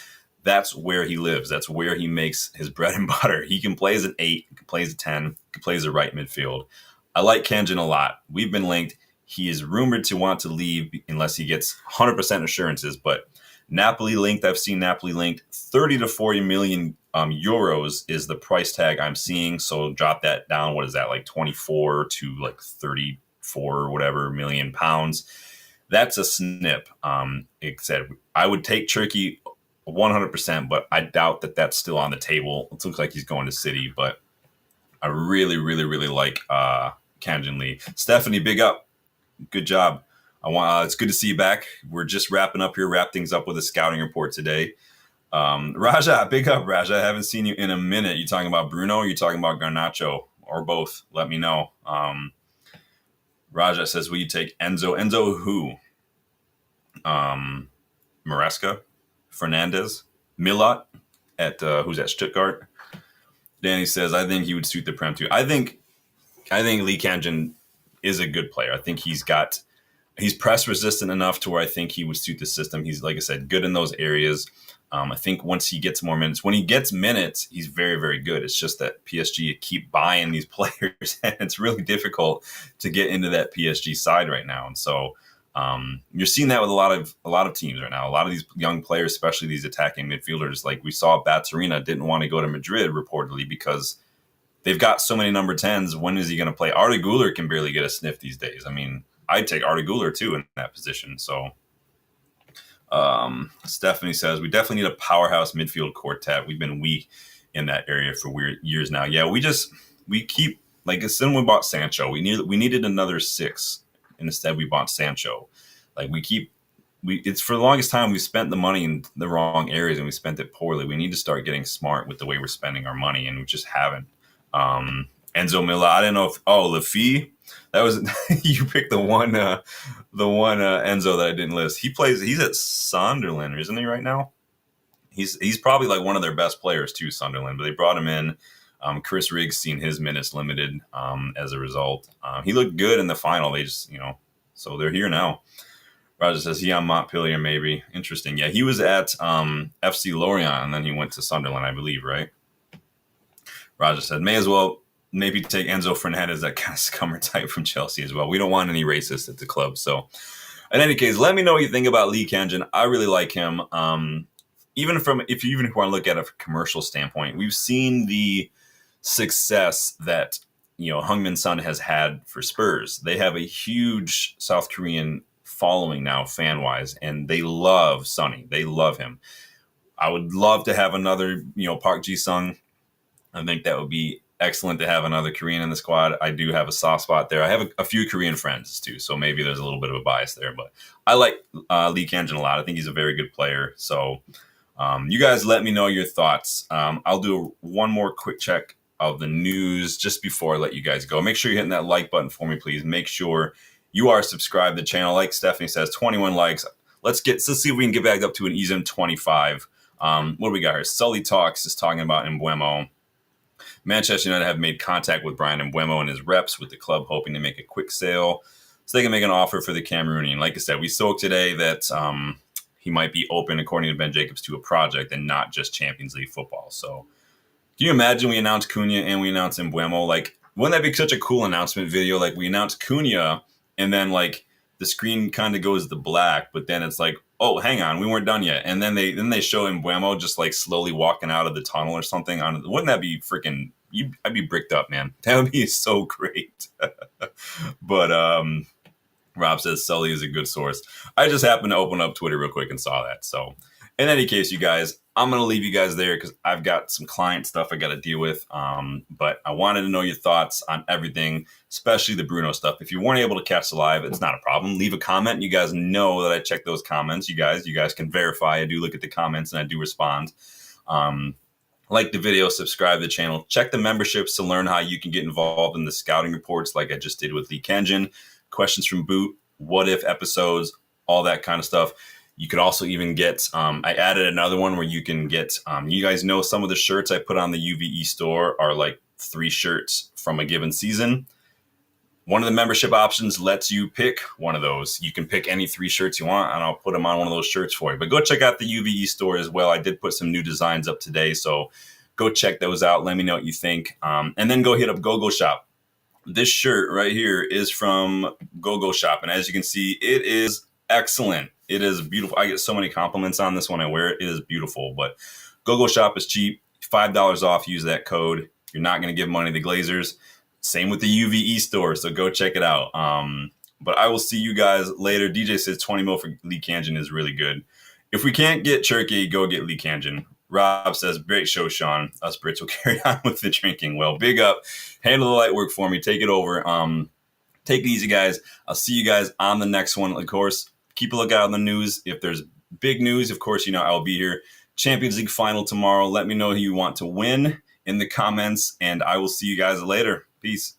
that's where he lives. That's where he makes his bread and butter. He can play as an 8, he can play as a 10, he can play as a right midfield. I like Kang-jin a lot. We've been linked. He is rumored to want to leave unless he gets 100% assurances, but Napoli linked. I've seen Napoli linked. 30 to 40 million euros is the price tag I'm seeing. So drop that down. What is that, like 24 to like 34 or whatever million pounds? That's a snip. Like I said, I would take Turkey 100%, but I doubt that that's still on the table. It looks like he's going to City, but I really, really, really like Kang-jin Lee. Stephanie, big up. Good job. It's good to see you back. We're just wrapping up here, wrap things up with a scouting report today. Raja, big up, Raja. I haven't seen you in a minute. You talking about Bruno or you talking about Garnacho? or both. Let me know. Raja says, will you take Enzo? Enzo who? Maresca? Fernandez? Milot at who's at Stuttgart? Danny says, I think he would suit the Prem too. I think Lee Kanjin is a good player. I think he's press resistant enough to where I think he would suit the system. He's, like I said, good in those areas. I think once he gets more minutes, when he gets minutes, he's very, very good. It's just that PSG keep buying these players, and it's really difficult to get into that PSG side right now. And so you're seeing that with a lot of teams right now. A lot of these young players, especially these attacking midfielders, like we saw Batsarina didn't want to go to Madrid reportedly because they've got so many number 10s. When is he going to play? Arda Güler can barely get a sniff these days. I mean, I'd take Arda Güler too in that position. So Stephanie says, we definitely need a powerhouse midfield quartet. We've been weak in that area for years now. Yeah, we keep, like, as soon as we bought Sancho, we needed another 6, and instead we bought Sancho. Like, it's for the longest time we spent the money in the wrong areas and we spent it poorly. We need to start getting smart with the way we're spending our money, and we just haven't. Enzo Milla, I didn't know if Lafie, that was you picked the one Enzo that I didn't list. He's at Sunderland, isn't he, right now? He's probably like one of their best players too, Sunderland, but they brought him in. Chris Riggs seen his minutes limited as a result. He looked good in the final. They just, so they're here now. Roger says he on Montpellier, maybe. Interesting. Yeah, he was at FC Lorient, and then he went to Sunderland, I believe, right? Roger said, may as well maybe take Enzo Fernandez, that kind of scummer type from Chelsea as well. We don't want any racists at the club. So in any case, let me know what you think about Lee Kanjin. I really like him. Even if you want to look at it from a commercial standpoint, we've seen the success that Heung-min Son has had for Spurs. They have a huge South Korean following now, fan-wise, and they love Sonny. They love him. I would love to have another, Park Ji-sung. I think that would be excellent to have another Korean in the squad. I do have a soft spot there. I have a few Korean friends too, so maybe there's a little bit of a bias there. But I like Lee Kanjin a lot. I think he's a very good player. So you guys let me know your thoughts. I'll do one more quick check of the news just before I let you guys go. Make sure you're hitting that like button for me, please. Make sure you are subscribed to the channel. Like Stephanie says, 21 likes. Let's see if we can get back up to an easy 25. What do we got here? Sully Talks is talking about Mbeumo. Manchester United have made contact with Brian Mbeumo and his reps with the club, hoping to make a quick sale so they can make an offer for the Cameroonian. Like I said, we spoke today that he might be open, according to Ben Jacobs, to a project and not just Champions League football. So can you imagine we announced Cunha and we announced Mbeumo? Like, wouldn't that be such a cool announcement video? Like, we announced Cunha and then, like, the screen kind of goes to black, but then it's like, oh, hang on, we weren't done yet. And then they show Mbeumo just, like, slowly walking out of the tunnel or something. Wouldn't that be freaking... I'd be bricked up, man. That would be so great. But Rob says Sully is a good source. I just happened to open up Twitter real quick and saw that. So in any case, you guys, I'm going to leave you guys there because I've got some client stuff I got to deal with. But I wanted to know your thoughts on everything, especially the Bruno stuff. If you weren't able to catch the live, it's not a problem. Leave a comment. You guys know that I check those comments. You guys can verify. I do look at the comments and I do respond. Like the video, subscribe to the channel, check the memberships to learn how you can get involved in the scouting reports like I just did with Lee Kanjin, questions from Boot, what if episodes, all that kind of stuff. You could also even get, I added another one where you can get, you guys know some of the shirts I put on the UVE store are like 3 shirts from a given season. One of the membership options lets you pick one of those. You can pick any 3 shirts you want, and I'll put them on one of those shirts for you. But go check out the UVE store as well. I did put some new designs up today, so go check those out. Let me know what you think. And then go hit up GoGoalShop. This shirt right here is from GoGoalShop, and as you can see, it is excellent. It is beautiful. I get so many compliments on this when I wear it. It is beautiful. But GoGoalShop is cheap. $5 off. Use that code. You're not going to give money to Glazers. Same with the UVE store, so go check it out. But I will see you guys later. DJ says 20 mil for Lee Kanjin is really good. If we can't get Cherky, go get Lee Kanjin. Rob says, great show, Sean. Us Brits will carry on with the drinking. Well, big up. Handle the light work for me. Take it over. Take it easy, guys. I'll see you guys on the next one. Of course, keep a lookout on the news. If there's big news, of course, I'll be here. Champions League final tomorrow. Let me know who you want to win in the comments, and I will see you guys later. Peace.